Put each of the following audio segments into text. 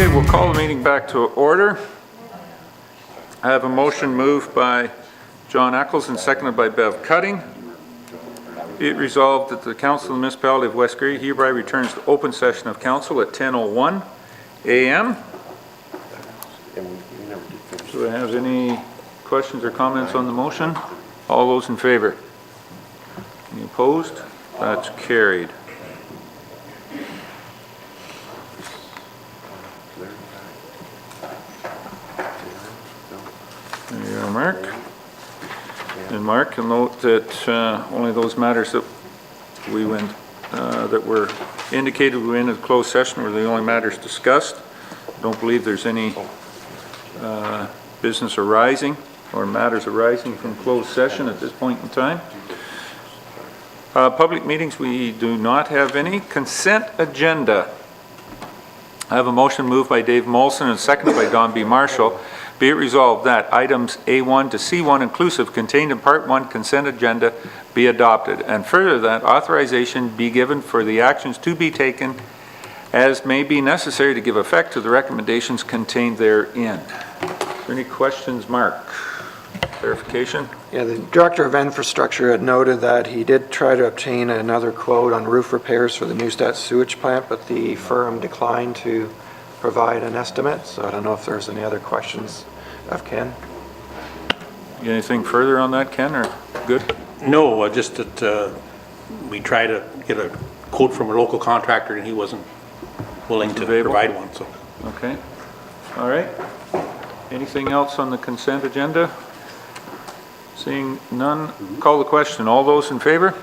Okay, we'll call the meeting back to order. I have a motion moved by John Eccles and seconded by Bev Cutting. Be it resolved that the Council of the Municipality of West Grey hereby returns to open session of Council at 10:01 a.m. Do I have any questions or comments on the motion? All those in favor? Any opposed? That's carried. There you are, Mark. And Mark, you'll note that only those matters that we went, that were indicated we went into closed session were the only matters discussed. I don't believe there's any business arising or matters arising from closed session at this point in time. Public meetings, we do not have any. Consent agenda. I have a motion moved by Dave Molson and seconded by Don B. Marshall. Be it resolved that items A1 to C1 inclusive contained in Part 1 consent agenda be adopted, and further that authorization be given for the actions to be taken as may be necessary to give effect to the recommendations contained therein. Is there any questions, Mark? Clarification? Yeah, the Director of Infrastructure had noted that he did try to obtain another quote on roof repairs for the Newstead sewage plant, but the firm declined to provide an estimate, so I don't know if there's any other questions of Ken. Anything further on that, Ken, or good? No, just that we tried to get a quote from a local contractor and he wasn't willing to provide one. So. Okay. All right. Anything else on the consent agenda? Seeing none, call the question. All those in favor?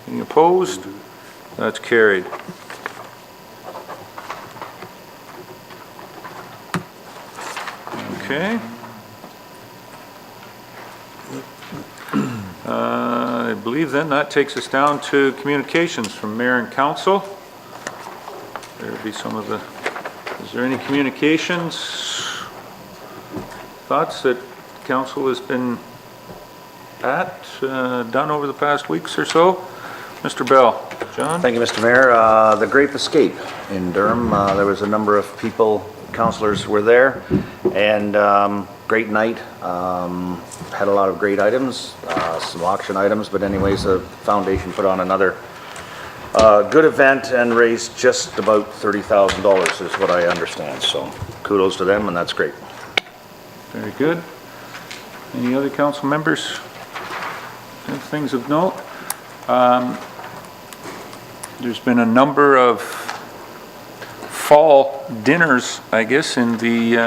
Any opposed? That's carried. Okay. I believe then that takes us down to communications from Mayor and Council. There'll be some of the, is there any communications, thoughts that Council has been done over the past weeks or so? Mr. Bell. John? Thank you, Mr. Mayor. The Grape Escape in Durham, there was a number of people, councillors were there, and great night. Had a lot of great items, some auction items, but anyways, the foundation put on another good event and raised just about $30,000 is what I understand. So kudos to them, and that's great. Very good. Any other council members? Any things of note? There's been a number of fall dinners, I guess, in the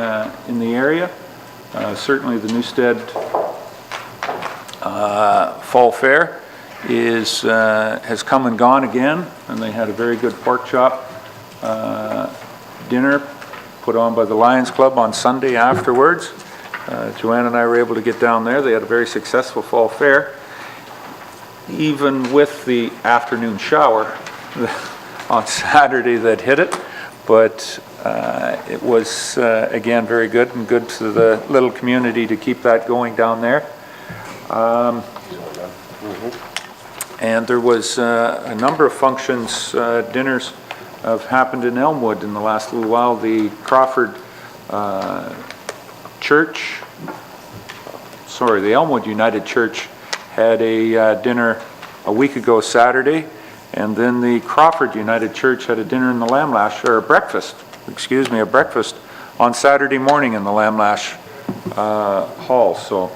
area. Certainly the Newstead Fall Fair has come and gone again, and they had a very good pork chop dinner put on by the Lions Club on Sunday afterwards. Joanne and I were able to get down there. They had a very successful fall fair, even with the afternoon shower on Saturday that hit it. But it was, again, very good, and good to the little community to keep that going down there. And there was a number of functions, dinners have happened in Elmwood in the last little while. The Crawford Church, sorry, the Elmwood United Church had a dinner a week ago Saturday, and then the Crawford United Church had a dinner in the Lamb Lash, or a breakfast on Saturday morning in the Lamb Lash Hall. So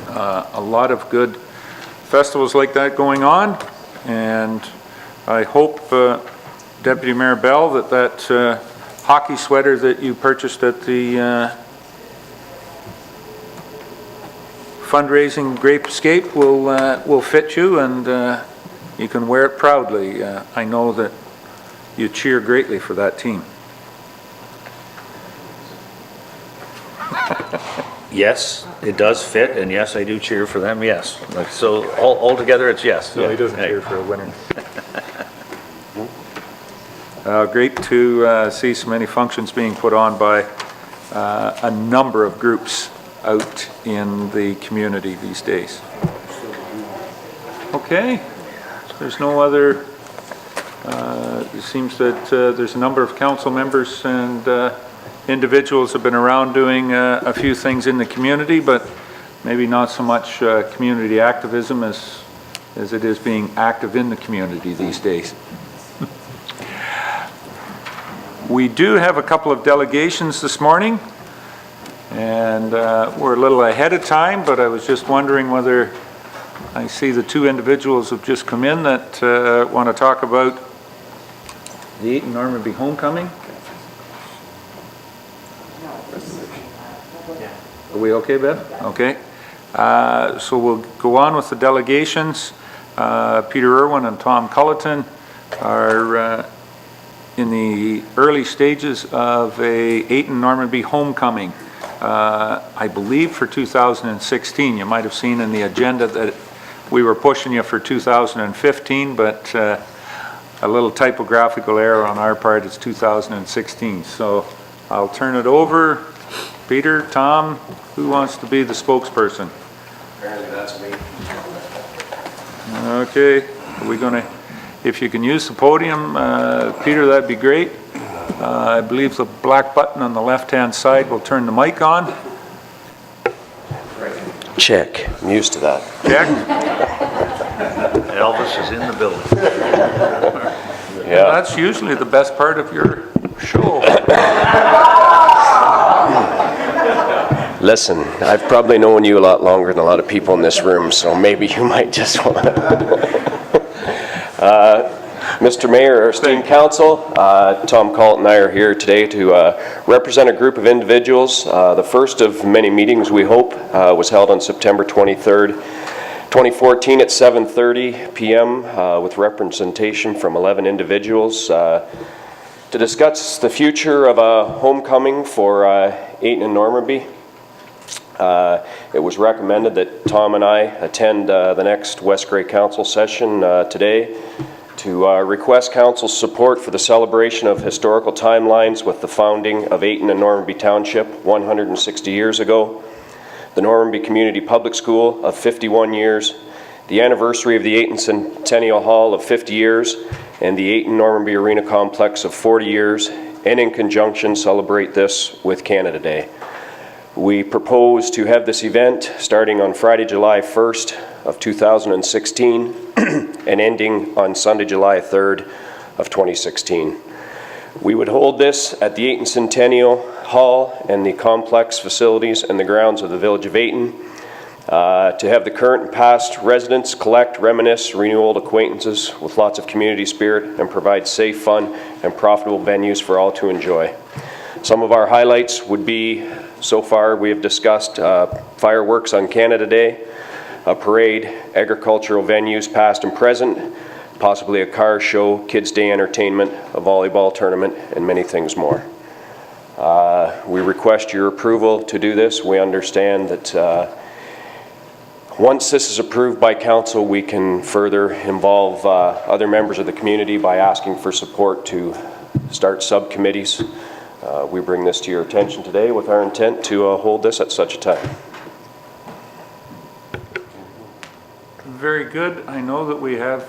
a lot of good festivals like that going on, and I hope, Deputy Mayor Bell, that hockey sweater that you purchased at the fundraising Grape Escape will fit you, and you can wear it proudly. I know that you cheer greatly for that team. Yes, it does fit, and yes, I do cheer for them, yes. So all together, it's yes. No, he doesn't cheer for a winner. Great to see so many functions being put on by a number of groups out in the community these days. Okay, there's no other It seems that there's a number of council members and individuals have been around doing a few things in the community, but maybe not so much community activism as it is being active in the community these days. We do have a couple of delegations this morning, and we're a little ahead of time, but I was just wondering whether I see the two individuals have just come in that want to talk about the Ayton-Normanby homecoming. Are we okay, Ben? Okay. So we'll go on with the delegations. Peter Irwin and Tom Culliton are in the early stages of a Ayton-Normanby homecoming. I believe for 2016. You might have seen in the agenda that we were pushing you for 2015, but a little typographical error on our part, it's 2016. So I'll turn it over. Peter, Tom, who wants to be the spokesperson? Apparently that's me. Okay, are we going to, if you can use the podium, Peter, that'd be great. I believe the black button on the left-hand side will turn the mic on. Check. I'm used to that. Check. Elvis is in the building. Yeah. That's usually the best part of your show. Listen, I've probably known you a lot longer than a lot of people in this room, so maybe you might just want to. Mr. Mayor, our esteemed council, Tom Culliton and I are here today to represent a group of individuals. The first of many meetings, we hope, was held on September 23rd, 2014 at 7:30 p.m. With representation from 11 individuals to discuss the future of a homecoming for Ayton-Normanby. It was recommended that Tom and I attend the next West Grey Council session today to request Council's support for the celebration of historical timelines with the founding of Ayton and Normanby Township 160 years ago, the Normanby Community Public School of 51 years, the anniversary of the Ayton Centennial Hall of 50 years, and the Ayton-Normanby Arena Complex of 40 years, and in conjunction celebrate this with Canada Day. We propose to have this event starting on Friday, July 1st of 2016 and ending on Sunday, July 3rd of 2016. We would hold this at the Ayton Centennial Hall and the complex facilities and the grounds of the Village of Ayton to have the current and past residents collect, reminisce, renew old acquaintances with lots of community spirit and provide safe, fun, and profitable venues for all to enjoy. Some of our highlights would be, so far we have discussed fireworks on Canada Day, a parade, agricultural venues past and present, possibly a car show, Kids Day entertainment, a volleyball tournament, and many things more. We request your approval to do this. We understand that once this is approved by council, we can further involve other members of the community by asking for support to start subcommittees. We bring this to your attention today with our intent to hold this at such a time. Very good. I know that we have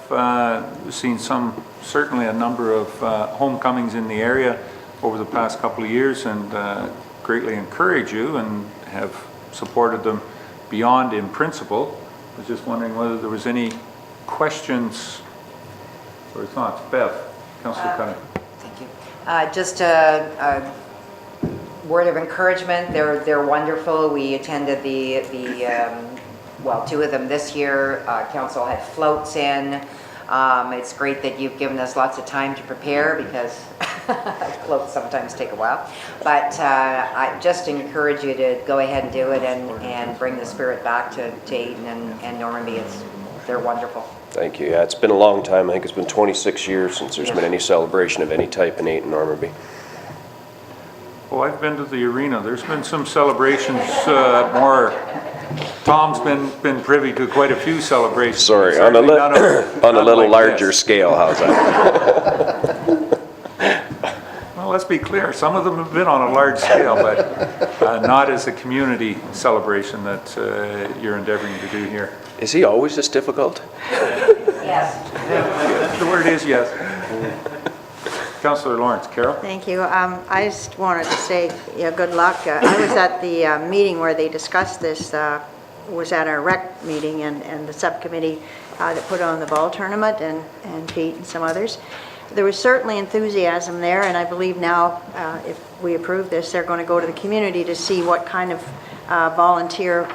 seen certainly a number of homecomings in the area over the past couple of years, and greatly encourage you and have supported them beyond in principle. I was just wondering whether there was any questions or thoughts. Bev, Councillor Cunningham. Thank you. Just a word of encouragement. They're wonderful. We attended well, two of them this year. Council had floats in. It's great that you've given us lots of time to prepare because floats sometimes take a while. But I just encourage you to go ahead and do it and bring the spirit back to Ayton and Normanby. They're wonderful. Thank you. Yeah, it's been a long time. I think it's been 26 years since there's been any celebration of any type in Ayton-Normanby. Oh, I've been to the arena. There's been some celebrations more. Tom's been privy to quite a few celebrations. Sorry, on a little larger scale, how's that? Well, let's be clear. Some of them have been on a large scale, but not as a community celebration that you're endeavoring to do here. Is he always this difficult? Yes. The word is yes. Councillor Lawrence. Carol? Thank you. I just wanted to say, good luck. I was at the meeting where they discussed this, was at our rec meeting and the subcommittee that put on the ball tournament and Pete and some others. There was certainly enthusiasm there, and I believe now, if we approve this, they're going to go to the community to see what kind of volunteer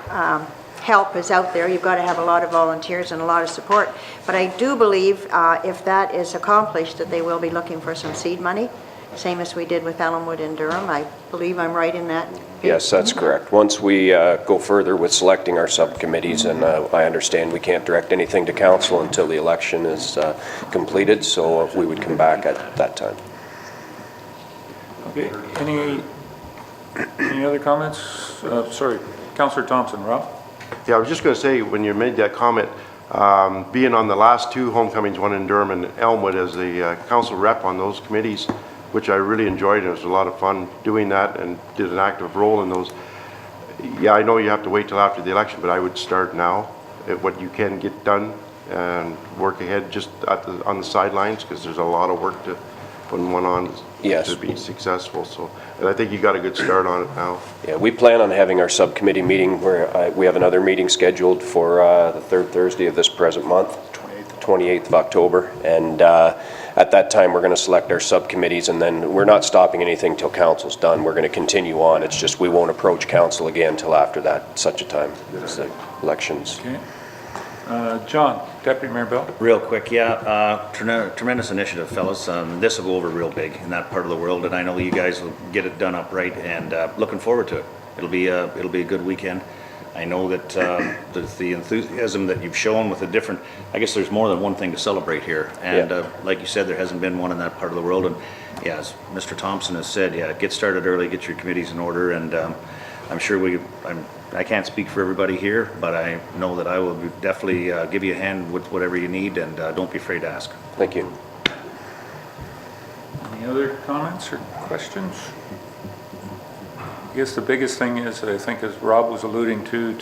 help is out there. You've got to have a lot of volunteers and a lot of support. But I do believe if that is accomplished, that they will be looking for some seed money, same as we did with Elmwood and Durham. I believe I'm right in that. Yes, that's correct. Once we go further with selecting our subcommittees, and I understand we can't direct anything to council until the election is completed, so we would come back at that time. Okay, any other comments? Sorry, Councillor Thompson. Rob? Yeah, I was just going to say, when you made that comment, being on the last two homecomings, one in Durham and Elmwood, as the council rep on those committees, which I really enjoyed, and it was a lot of fun doing that and did an active role in those. Yeah, I know you have to wait till after the election, but I would start now at what you can get done and work ahead just on the sidelines, because there's a lot of work to put one on to be successful. So, and I think you got a good start on it now. Yeah, we plan on having our subcommittee meeting where we have another meeting scheduled for the third Thursday of this present month, 28th of October. And at that time, we're going to select our subcommittees, and then we're not stopping anything till council's done. We're going to continue on. It's just we won't approach council again till after that, such a time as the elections. Okay. John, Deputy Mayor Bell. Real quick, yeah, tremendous initiative, fellas. This will go over real big in that part of the world, and I know you guys will get it done upright, and looking forward to it. It'll be a good weekend. I know that the enthusiasm that you've shown with the different, I guess there's more than one thing to celebrate here, and like you said, there hasn't been one in that part of the world, and yeah, as Mr. Thompson has said, yeah, get started early, get your committees in order, and I'm sure I can't speak for everybody here, but I know that I will definitely give you a hand with whatever you need, and don't be afraid to ask. Thank you. Any other comments or questions? I guess the biggest thing is, I think, as Rob was alluding to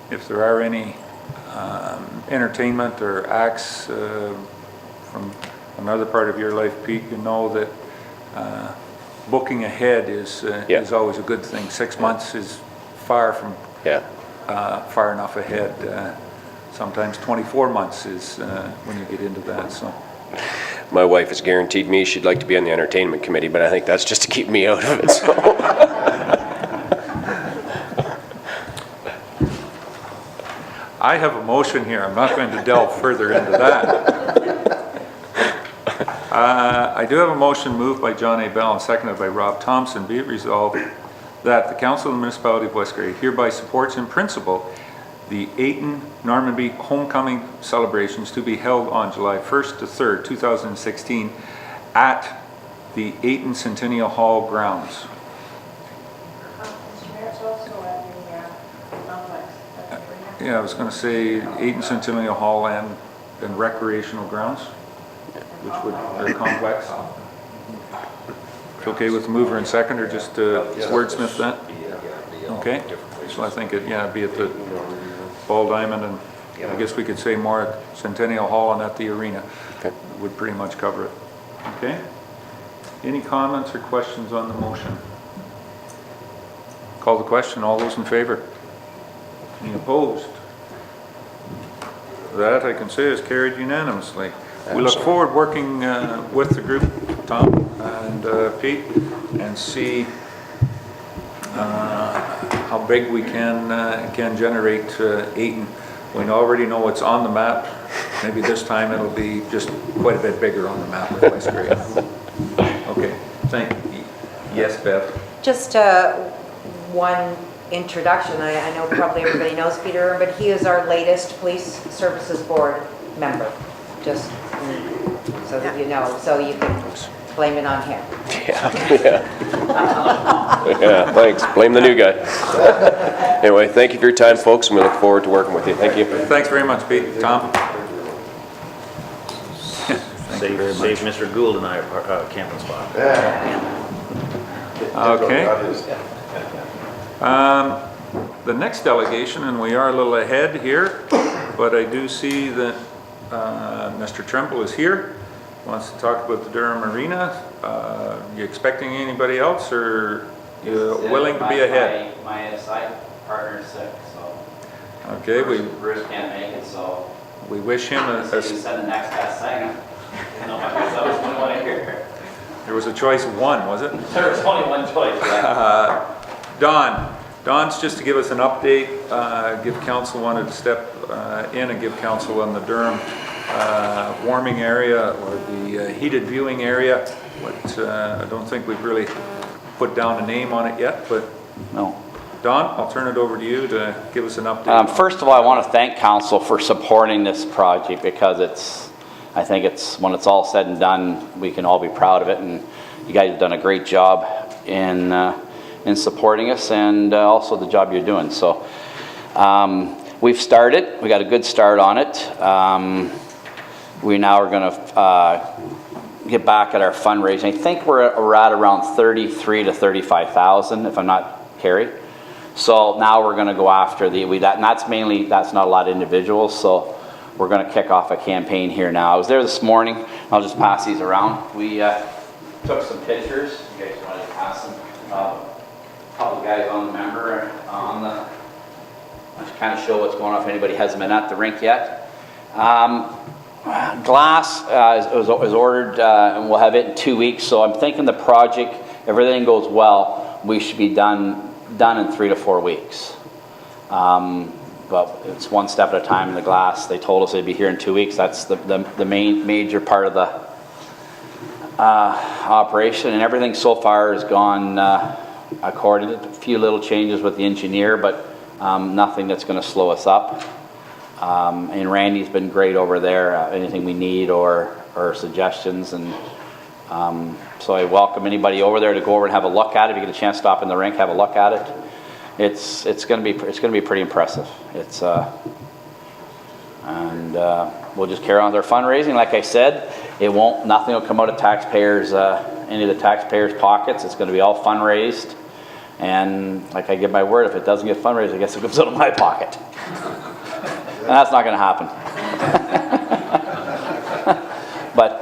if there are any entertainment or acts from another part of your life, Pete, you know that booking ahead is always a good thing. 6 months is far from far enough ahead. Sometimes 24 months is when you get into that. So. My wife has guaranteed me she'd like to be on the entertainment committee, but I think that's just to keep me out of it. So. I have a motion here. I'm not going to delve further into that. I do have a motion moved by John A. Bell and seconded by Rob Thompson. Be it resolved that the Council of the Municipality of West Grey hereby supports in principle the Ayton-Normanby homecoming celebrations to be held on July 1st to 3rd, 2016 at the Ayton Centennial Hall grounds. Mr. Mayor, it's also at the complex. Yeah, I was going to say Ayton Centennial Hall and recreational grounds, which would, or complex. Okay with the mover and seconder, just wordsmith that? Okay, so I think it'd be at the Ball Diamond, and I guess we could say more at Centennial Hall and at the arena. Okay. Would pretty much cover it. Okay? Any comments or questions on the motion? Call the question. All those in favor? Any opposed? That I can say is carried unanimously. We look forward working with the group, Tom and Pete, and see how big we can generate Ayton. We already know it's on the map. Maybe this time it'll be just quite a bit bigger on the map with West Grey. Okay, thank you. Yes, Bev? Just one introduction. I know probably everybody knows Peter, but he is our latest Police Services Board member. Just so that you know, so you can blame it on him. Yeah, thanks. Blame the new guy. Anyway, thank you for your time, folks, and we look forward to working with you. Thank you. Thanks very much, Pete. Tom? Save Mr. Gould and I a camping spot. Okay. The next delegation, and we are a little ahead here, but I do see that Mr. Tremble is here, wants to talk about the Durham Arena. You expecting anybody else, or you willing to be ahead? My side partner is sick, so. Okay, Bruce can't make it, so. we wish him You said the next best thing. I know, I guess that was one I hear. there was a choice of one, was it? There was only one choice, yeah. Don's just to give us an update, give council, wanted to step in and give council on the Durham warming area or the heated viewing area. I don't think we've really put down a name on it yet, but No. Don, I'll turn it over to you to give us an update. First of all, I want to thank council for supporting this project because I think when it's all said and done, we can all be proud of it, and you guys have done a great job in supporting us, and also the job you're doing. So we've started. We got a good start on it. We now are going to get back at our fundraising. I think we're at around 33 to 35,000, if I'm not Carrie. So now we're going to go after and that's not a lot of individuals, so we're going to kick off a campaign here now. I was there this morning. I'll just pass these around. We took some pictures. You guys want to pass them? A couple of guys on the member I'll kind of show what's going on if anybody hasn't been at the rink yet. Glass is ordered and we'll have it in 2 weeks. So I'm thinking the project, if everything goes well, we should be done in 3 to 4 weeks. But it's one step at a time in the glass. They told us they'd be here in 2 weeks. That's the major part of the operation, and everything so far has gone according to a few little changes with the engineer, but nothing that's going to slow us up. And Randy's been great over there. Anything we need or suggestions, and so I welcome anybody over there to go over and have a look at it. If you get a chance to stop in the rink, have a look at it. It's going to be pretty impressive. We'll just carry on with our fundraising. Like I said, nothing will come out of taxpayers, any of the taxpayers' pockets. It's going to be all fundraised. And like I give my word, if it doesn't get fundraised, I guess it comes out of my pocket. And that's not going to happen. But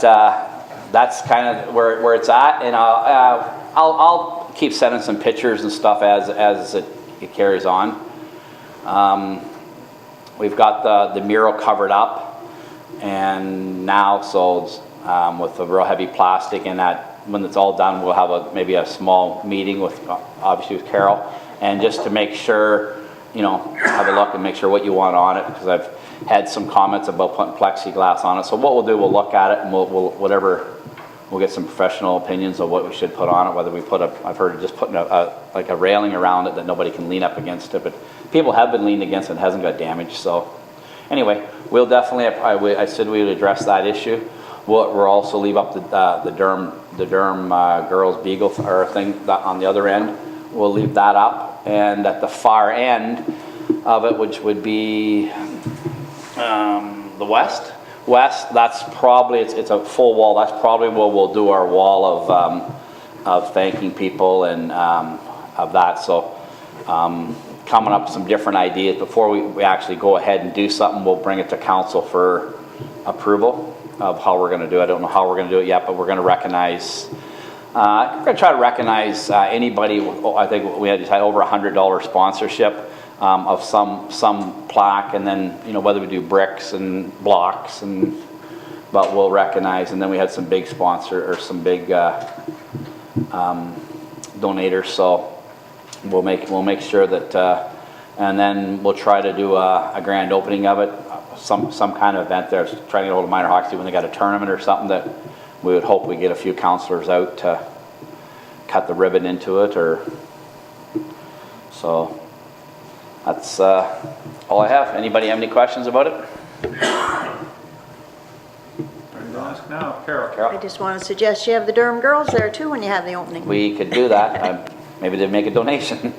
that's kind of where it's at. And I'll keep sending some pictures and stuff as it carries on. We've got the mural covered up, and now with the real heavy plastic, and that when it's all done, we'll have maybe a small meeting obviously with Carol, and just to make sure, have a look and make sure what you want on it, because I've had some comments about putting plexiglass on it. So what we'll do, we'll look at it, and we'll get some professional opinions of what we should put on it, whether we I've heard of just putting like a railing around it that nobody can lean up against it, but people have been leaning against it and it hasn't got damaged. So anyway, we'll definitely, I said we would address that issue. We'll also leave up the Durham girls Beagle thing on the other end. We'll leave that up, and at the far end of it, which would be the west, that's probably, it's a full wall. That's probably where we'll do our wall of thanking people and of that. So coming up with some different ideas. Before we actually go ahead and do something, we'll bring it to council for approval of how we're going to do it. I don't know how we're going to do it yet, but we're going to recognize, we're going to try to recognize anybody. I think we had over $100 sponsorship of some plaque, and then whether we do bricks and blocks, but we'll recognize. And then we had some big sponsor or some big donators, so we'll make sure that, and then we'll try to do a grand opening of it, some kind of event there. Trying to get a hold of minor hockey when they got a tournament or something, that we would hope we get a few counselors out to cut the ribbon into it, so. That's all I have. Anybody have any questions about it? Ready to ask now, Carol. I just want to suggest you have the Durham girls there too when you have the opening. We could do that. Maybe they'd make a donation. We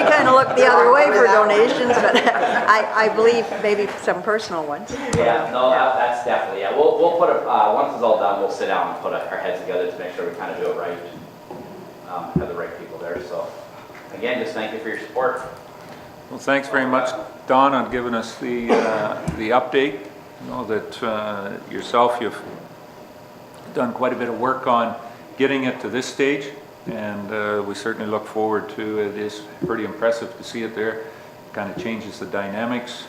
kind of look the other way for donations, but I believe maybe some personal ones. Yeah, no, that's definitely, yeah. We'll put once it's all done, we'll sit down and put our heads together to make sure we kind of do it right. Have the right people there, so. Again, just thank you for your support. Well, thanks very much, Don, on giving us the update. know that yourself, you've done quite a bit of work on getting it to this stage, and we certainly look forward to it. It is pretty impressive to see it there. It kind of changes the dynamics.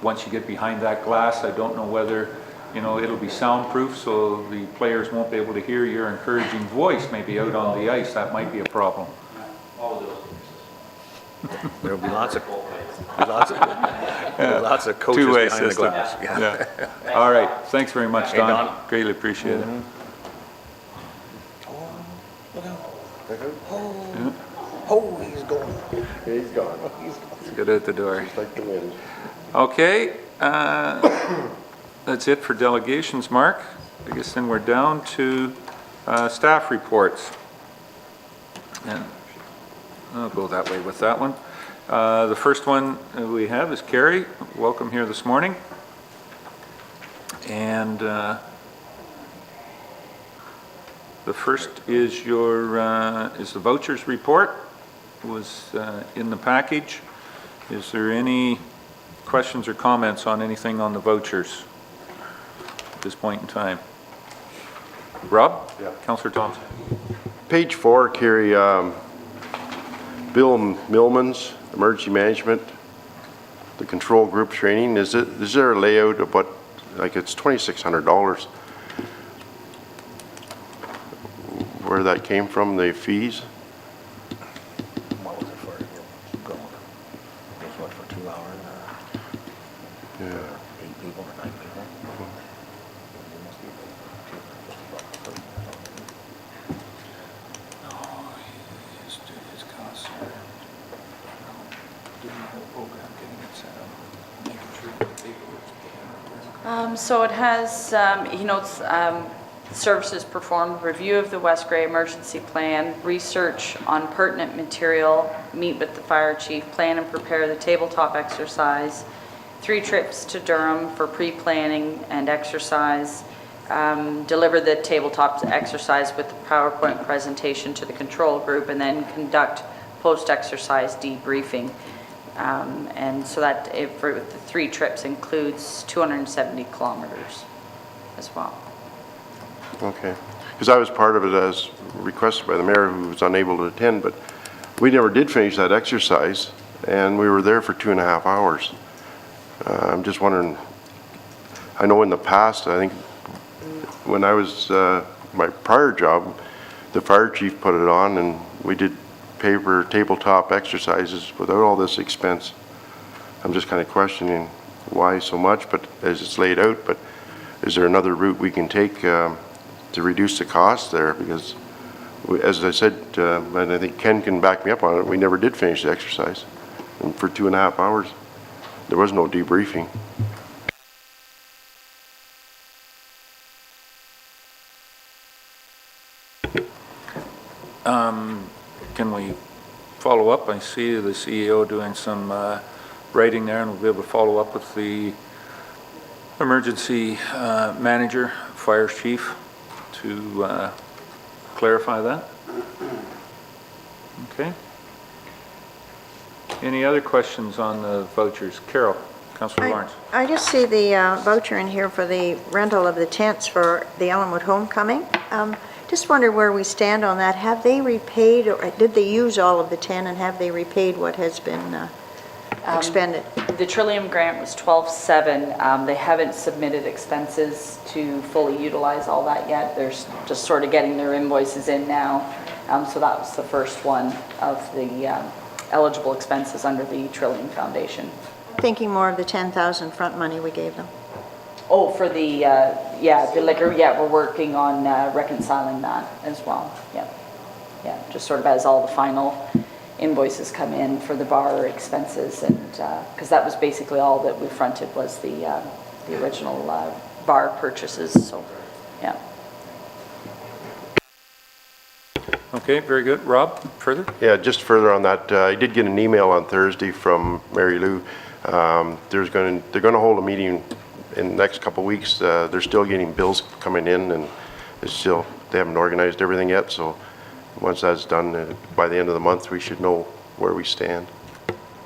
Once you get behind that glass, I don't know whether, you know, it'll be soundproof, so the players won't be able to hear your encouraging voice maybe out on the ice. That might be a problem. There'll be lots of coaches Two-way behind the system. glass. Yeah. Yeah. All right. Thanks very much, Hey, Don. Don. Greatly appreciate it. Oh, he's going. He's gone. Let's get out the door. Like the wind. Okay. That's it for delegations, Mark. I guess then we're down to staff reports. And I'll go that way with that one. The first one we have is Carrie. Welcome here this morning. And the first is is the vouchers report. It was in the package. Is there any questions or comments on anything on the vouchers at this point in time? Rob? Yeah. Councillor Thompson. Page 4, Carrie, Bill Millman's emergency management, the control group training. Is there a layout of what, like it's $2,600? Where that came from, the fees? What was it for? Going. It was what, for 2 hours? Yeah. 8 people or 9 people? So it has, he notes, services performed, review of the West Grey emergency plan, research on pertinent material, meet with the fire chief, plan and prepare the tabletop exercise, 3 trips to Durham for pre-planning and exercise, deliver the tabletop exercise with the PowerPoint presentation to the control group, and then conduct post-exercise debriefing. And so that for the 3 trips includes 270 kilometers as well. Okay. Because I was part of it as requested by the mayor, who was unable to attend, but we never did finish that exercise, and we were there for 2.5 hours. I'm just wondering, I know in the past, I think when I was, my prior job, the fire chief put it on, and we did paper tabletop exercises without all this expense. I'm just kind of questioning why so much, but as it's laid out, but is there another route we can take to reduce the cost there? Because as I said, and I think Ken can back me up on it, we never did finish the exercise. And for 2.5 hours, there was no debriefing. Can we follow up? I see the CEO doing some writing there, and we'll be able to follow up with the emergency manager, fire chief, to clarify that. Okay. Any other questions on the vouchers? Carol, Councillor Lawrence. I just see the voucher in here for the rental of the tents for the Ellenwood Homecoming. Just wonder where we stand on that. Have they repaid, or did they use all of the 10, and have they repaid what has been expended? The Trillium grant was 12.7. They haven't submitted expenses to fully utilize all that yet. They're just sort of getting their invoices in now. So that was the first one of the eligible expenses under the Trillium Foundation. Thinking more of the 10,000 front money we gave them. Oh, for the, the liquor, we're working on reconciling that as well. Yeah, just sort of as all the final invoices come in for the bar expenses, and because that was basically all that we fronted was the original bar purchases, so, yeah. Okay, very good. Rob, further? Yeah, just further on that, I did get an email on Thursday from Mary Lou. They're going to hold a meeting in the next couple of weeks. They're still getting bills coming in, and they haven't organized everything yet. So once that's done, by the end of the month, we should know where we stand.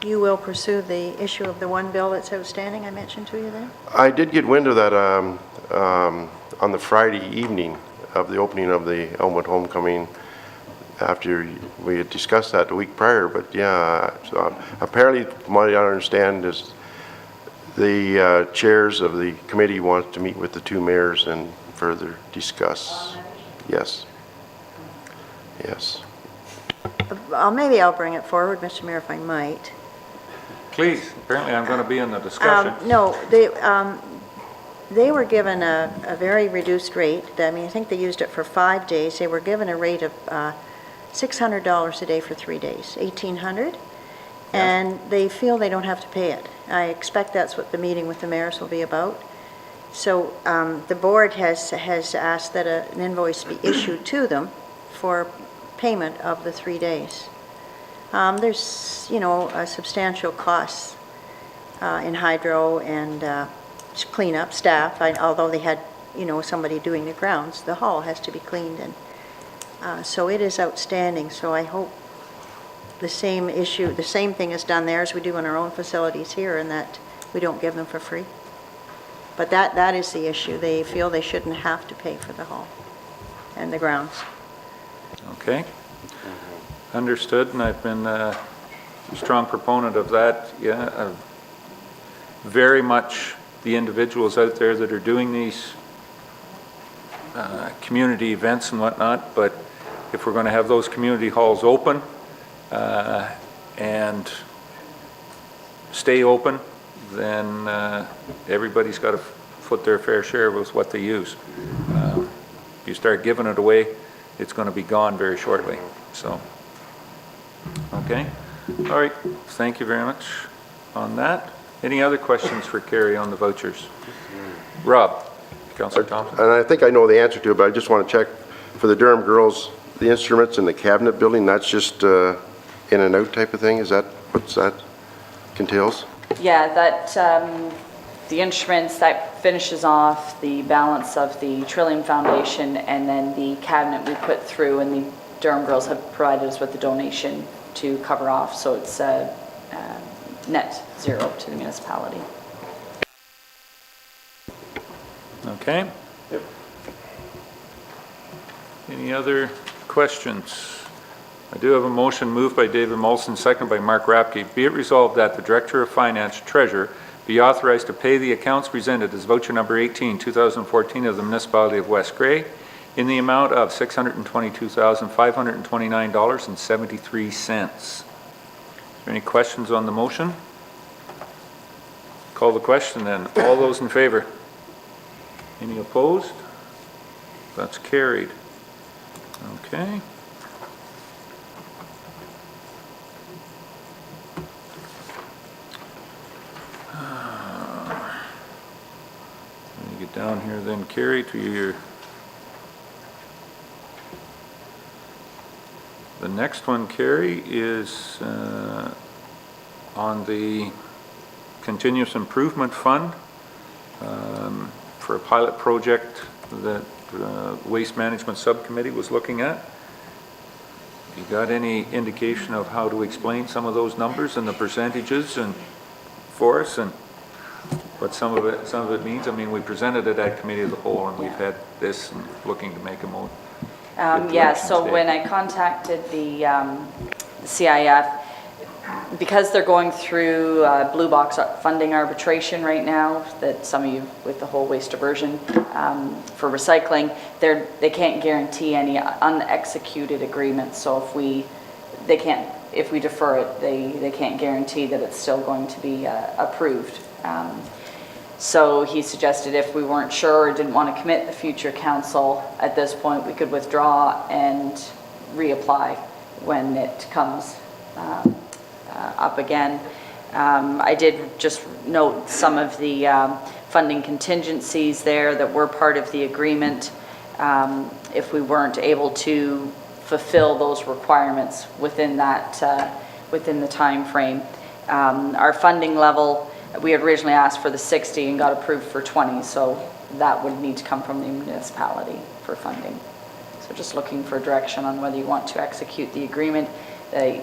you will pursue the issue of the one bill that's outstanding I mentioned to you there? I did get wind of that on the Friday evening of the opening of the Elmwood Homecoming, after we had discussed that the week prior. But yeah, so apparently from what I understand is the chairs of the committee want to meet with the two mayors and further discuss. Yes. Yes. Maybe I'll bring it forward, Mr. Mayor, if I might. Please, apparently I'm going to be in the discussion. No, they were given a very reduced rate. I mean, I think they used it for 5 days. They were given a rate of $600 a day for 3 days, $1,800, and they feel they don't have to pay it. I expect that's what the meeting with the mayors will be about. So the board has asked that an invoice be issued to them for payment of the 3 days. There's, you know, a substantial costs in hydro and cleanup staff. Although they had, you know, somebody doing the grounds, the hall has to be cleaned, and so it is outstanding. So I hope the same thing is done there as we do in our own facilities here, and that we don't give them for free. But that is the issue. They feel they shouldn't have to pay for the hall and the grounds. Okay. Understood, and I've been a strong proponent of that. Yeah, very much the individuals out there that are doing these community events and whatnot, but if we're going to have those community halls open and stay open, then everybody's got to foot their fair share with what they use. If you start giving it away, it's going to be gone very shortly. So, okay. All right. Thank you very much on that. Any other questions for Carrie on the vouchers? Rob, Councillor Thompson. And I think I know the answer to it, but I just want to check for the Durham girls, the instruments in the cabinet building, that's just in and out type of thing? Is that what that entails? Yeah, that, the instruments, that finishes off the balance of the Trillium Foundation, and then the cabinet we put through, and the Durham girls have provided us with the donation to cover off, so it's net zero to the municipality. Okay. Yep. Any other questions? I do have a motion moved by David Molson, seconded by Mark Rapke. Be it resolved that the Director of Finance, Treasurer, be authorized to pay the accounts presented as voucher number 18, 2014 of the Municipality of West Grey in the amount of $622,529.73. Is there any questions on the motion? Call the question then. All those in favor? Any opposed? That's carried. Okay. Let me get down here then, Carrie, to your... The next one, Carrie, is on the Continuous Improvement Fund for a pilot project that Waste Management Subcommittee was looking at. You got any indication of how to explain some of those numbers and the percentages and for us, and what some of it means? I mean, we presented it at Committee of the Whole, and we've had this and looking to make a move. Yeah, so when I contacted the CIF, because they're going through blue box funding arbitration right now, that some of you with the whole waste diversion for recycling, they can't guarantee any unexecuted agreements. So if we defer it, they can't guarantee that it's still going to be approved. So he suggested if we weren't sure or didn't want to commit the future council at this point, we could withdraw and reapply when it comes up again. I did just note some of the funding contingencies there that were part of the agreement. If we weren't able to fulfill those requirements within that within the time frame, our funding level, we had originally asked for the 60 and got approved for 20, so that would need to come from the municipality for funding. So just looking for direction on whether you want to execute the agreement. the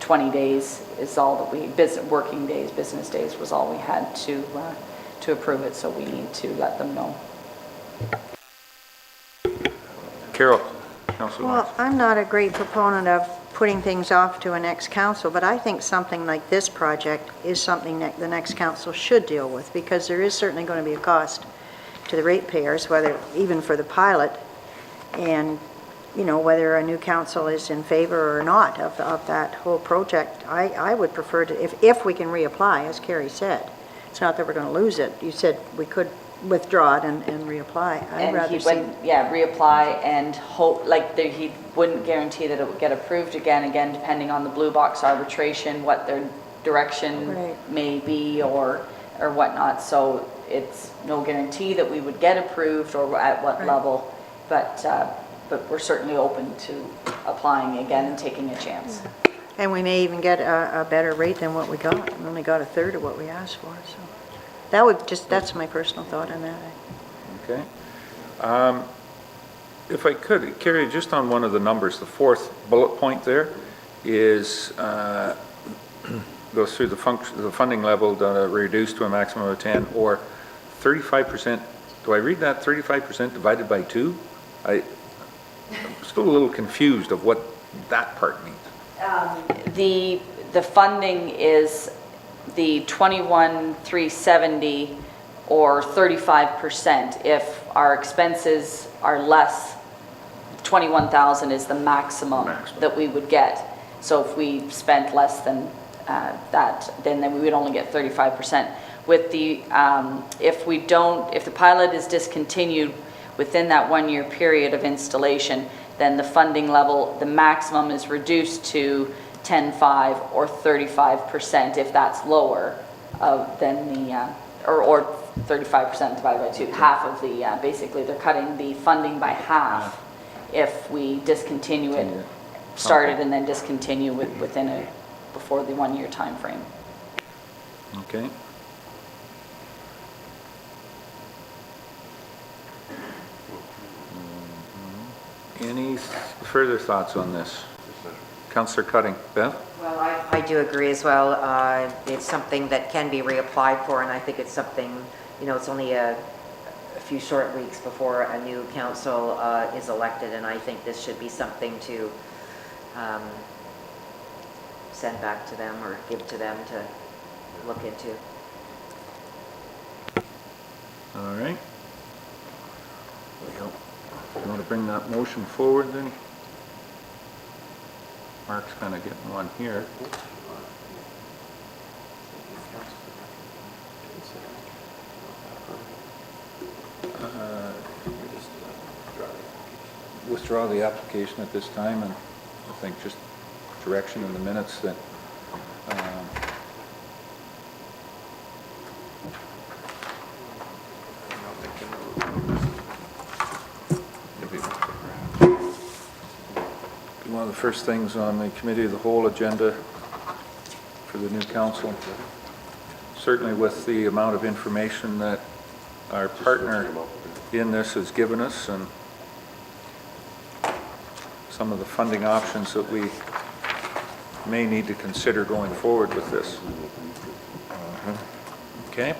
20 days is all that we, working days, business days was all we had to approve it, so we need to let them know. Carol, Councillor Lawrence. Well, I'm not a great proponent of putting things off to a next council, but I think something like this project is something that the next council should deal with, because there is certainly going to be a cost to the ratepayers, whether, even for the pilot, and, you know, whether a new council is in favor or not of that whole project. I would prefer to, if we can reapply, as Carrie said. It's not that we're going to lose it. You said we could withdraw it and reapply. I'd rather see. Reapply and hope, like, he wouldn't guarantee that it would get approved again, depending on the blue box arbitration, what their direction may be or whatnot. So it's no guarantee that we would get approved or at what level, but we're certainly open to applying again and taking a chance. And we may even get a better rate than what we got. We only got a third of what we asked for, so. That would just, that's my personal thought on that. Okay. If I could, Carrie, just on one of the numbers, the fourth bullet point there is, goes through the funding level reduced to a maximum of 10 or 35%. Do I read that 35% divided by 2? I'm still a little confused of what that part means. The funding is the 21,370 or 35%. If our expenses are less, 21,000 is the maximum that we would get. So if we spent less than that, then we would only get 35%. With the if the pilot is discontinued within that 1-year period of installation, then the funding level, the maximum is reduced to 10.5 or 35% if that's lower than the, or 35% divided by 2, half of the, basically they're cutting the funding by half if we discontinue it, start it and then discontinue within before the 1-year time frame. Okay. Any further thoughts on this? Councillor Cutting. Beth? Well, I do agree as well. It's something that can be reapplied for, and I think it's something, you know, it's only a few short weeks before a new council is elected, and I think this should be something to send back to them or give to them to look into. All right. You want to bring that motion forward then? Mark's kind of getting one here. Withdraw the application at this time, and I think just direction in the minutes that one of the first things on the committee of the whole agenda for the new council. Certainly with the amount of information that our partner in this has given us and some of the funding options that we may need to consider going forward with this. Okay.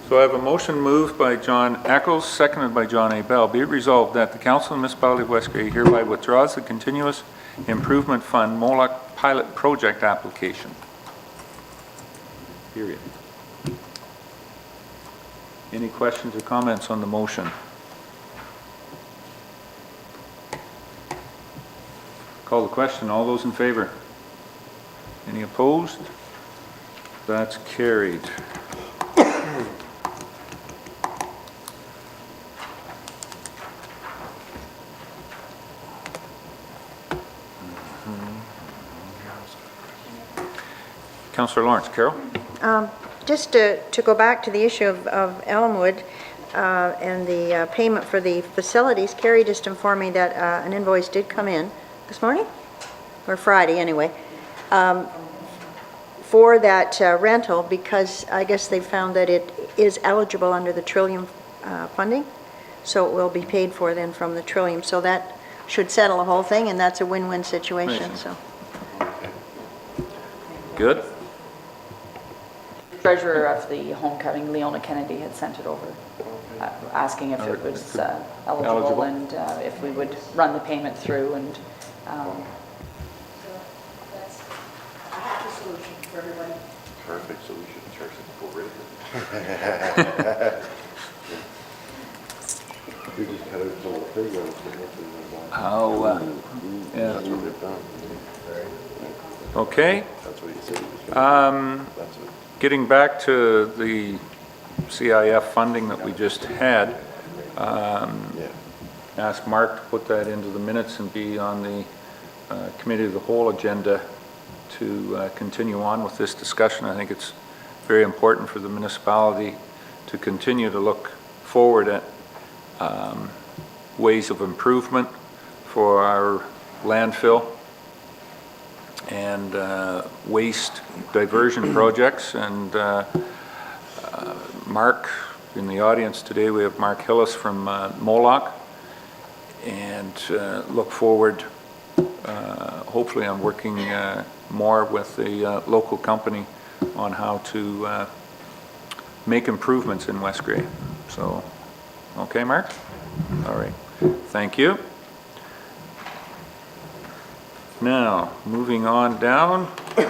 So I have a motion moved by John Eccles, seconded by John A. Bell. Be it resolved that the Council of the Municipality of West Grey hereby withdraws the Continuous Improvement Fund Moloch Pilot Project application. Period. Any questions or comments on the motion? Call the question. All those in favor? Any opposed? That's carried. Councillor Lawrence. Carol? Just to go back to the issue of Elmwood and the payment for the facilities, Carrie just informed me that an invoice did come in this morning, or Friday anyway, for that rental, because I guess they found that it is eligible under the Trillium funding, so it will be paid for then from the Trillium. So that should settle the whole thing, and that's a win-win situation, so. Good? Treasurer of the homecoming, Leona Kennedy, had sent it over, asking if it was eligible and if we would run the payment through and. That's a happy solution for everybody. Perfect solution, charge them full rate. We just cut out some of the playgrounds. How, yeah. That's what they've done. Okay. That's what he said he was gonna do. That's what. Getting back to the CIF funding that we just had, Yeah. ask Mark to put that into the minutes and be on the committee of the whole agenda to continue on with this discussion. I think it's very important for the municipality to continue to look forward at ways of improvement for our landfill and waste diversion projects. And Mark, in the audience today, we have Mark Hillis from Moloch, and look forward, hopefully I'm working more with the local company on how to make improvements in West Grey. So, okay, Mark? All right, thank you. Now, moving on down, I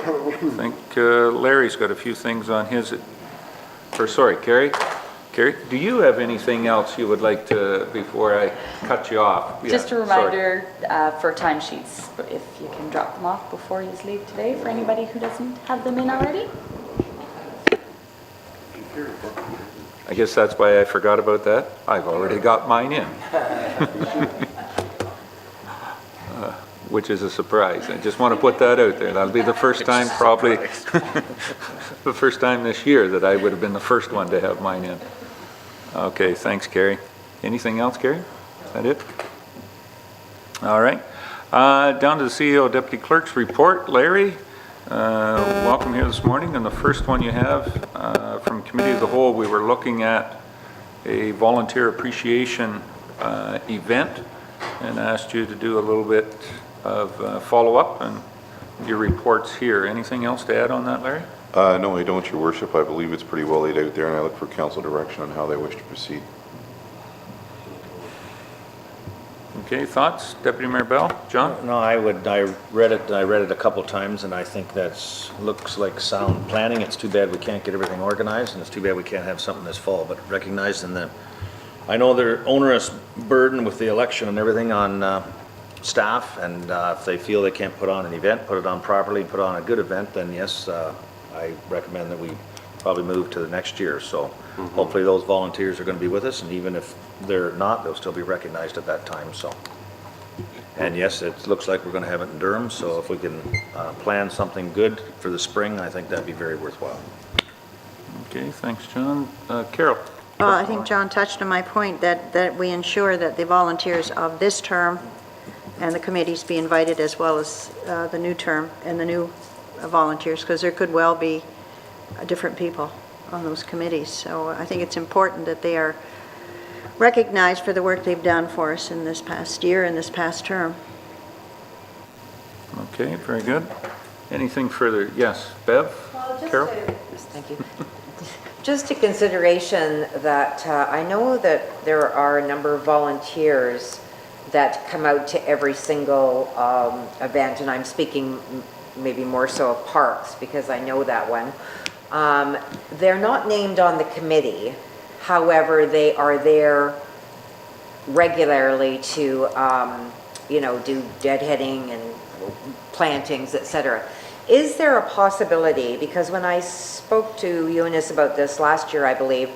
think Larry's got a few things on his, or sorry, Carrie? Carrie, do you have anything else you would like to, before I cut you off? Yeah, Just a sorry. reminder for timesheets, if you can drop them off before you leave today, for anybody who doesn't have them in already. I guess that's why I forgot about that. I've already got mine in. Which is a surprise. I just want to put that out there. That'll be the first time, probably, the first time this year that I would have been the first one to have mine in. Okay, thanks, Carrie. Anything else, Carrie? Is that it? All right. Down to the CEO, Deputy Clerk's report. Larry, welcome here this morning. And the first one you have from Committee of the Whole, we were looking at a volunteer appreciation event and asked you to do a little bit of follow-up, and your report's here. Anything else to add on that, Larry? No, I don't, Your Worship. I believe it's pretty well laid out there, and I look for council direction on how they wish to proceed. Okay, thoughts? Deputy Mayor Bell? John? No, I read it a couple times, and I think that's, looks like sound planning. It's too bad we can't get everything organized, and it's too bad we can't have something this fall, but recognizing that, I know their onerous burden with the election and everything on staff, and if they feel they can't put on an event, put it on properly, put on a good event, then yes, I recommend that we probably move to the next year. So hopefully those volunteers are going to be with us, and even if they're not, they'll still be recognized at that time. So, and yes, it looks like we're going to have it in Durham, so if we can plan something good for the spring, I think that'd be very worthwhile. Okay, thanks, John. Carol? Well, I think John touched on my point that we ensure that the volunteers of this term and the committees be invited, as well as the new term and the new volunteers, because there could well be different people on those committees. So I think it's important that they are recognized for the work they've done for us in this past year and this past term. Okay, very good. Anything further? Yes, Bev? Carol? Thank you. Just a consideration that I know that there are a number of volunteers that come out to every single event, and I'm speaking maybe more so of parks because I know that one. They're not named on the committee, however, they are there regularly to, do deadheading and plantings, etc. Is there a possibility, because when I spoke to Eunice about this last year, I believe,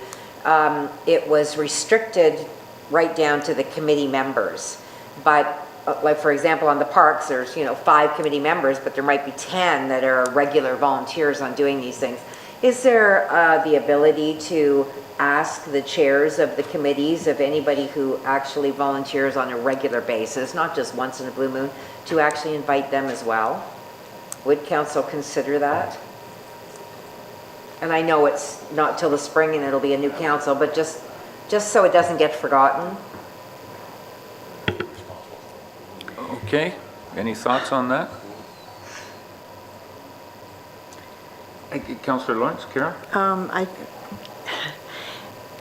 it was restricted right down to the committee members. But like, for example, on the parks, there's, 5 committee members, but there might be 10 that are regular volunteers on doing these things. Is there the ability to ask the chairs of the committees, of anybody who actually volunteers on a regular basis, not just once in a blue moon, to actually invite them as well? Would council consider that? And I know it's not till the spring and it'll be a new council, but just so it doesn't get forgotten. Okay, any thoughts on that? Councillor Lawrence, Karen?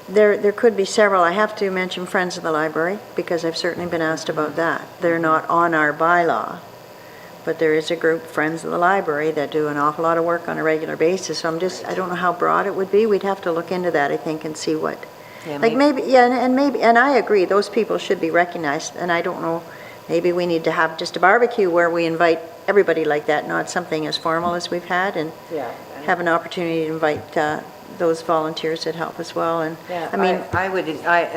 There could be several. I have to mention Friends of the Library, because I've certainly been asked about that. They're not on our bylaw, but there is a group, Friends of the Library, that do an awful lot of work on a regular basis. So I don't know how broad it would be. We'd have to look into that, I think, and see what, Yeah, like maybe, yeah, and I agree, those people should be recognized, and I don't know, maybe we need to have just a barbecue where we invite everybody like that, not something as formal as we've had, and Yeah. have an opportunity to invite those volunteers that help as well. And Yeah, I mean, I would,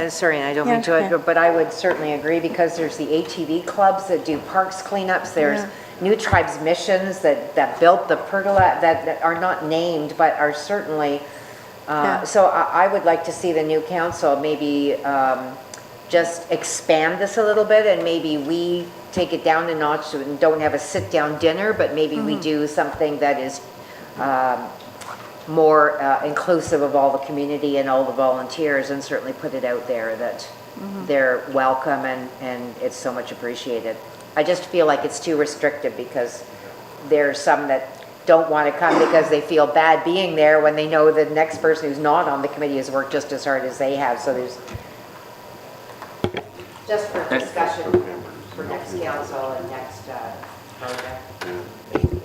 sorry, and I don't Yeah, mean to, yeah. but I would certainly agree, because there's the ATV clubs that do parks cleanups, there's New Tribes Missions that built the pergola, that are not named, but are certainly, Yeah. so I would like to see the new council maybe just expand this a little bit, and maybe we take it down a notch and don't have a sit-down dinner, but maybe we do something that is more inclusive of all the community and all the volunteers, and certainly put it out there that they're welcome and it's so much appreciated. I just feel like it's too restrictive, because there's some that don't want to come because they feel bad being there when they know the next person who's not on the committee has worked just as hard as they have. So there's, just for discussion for next council and next project.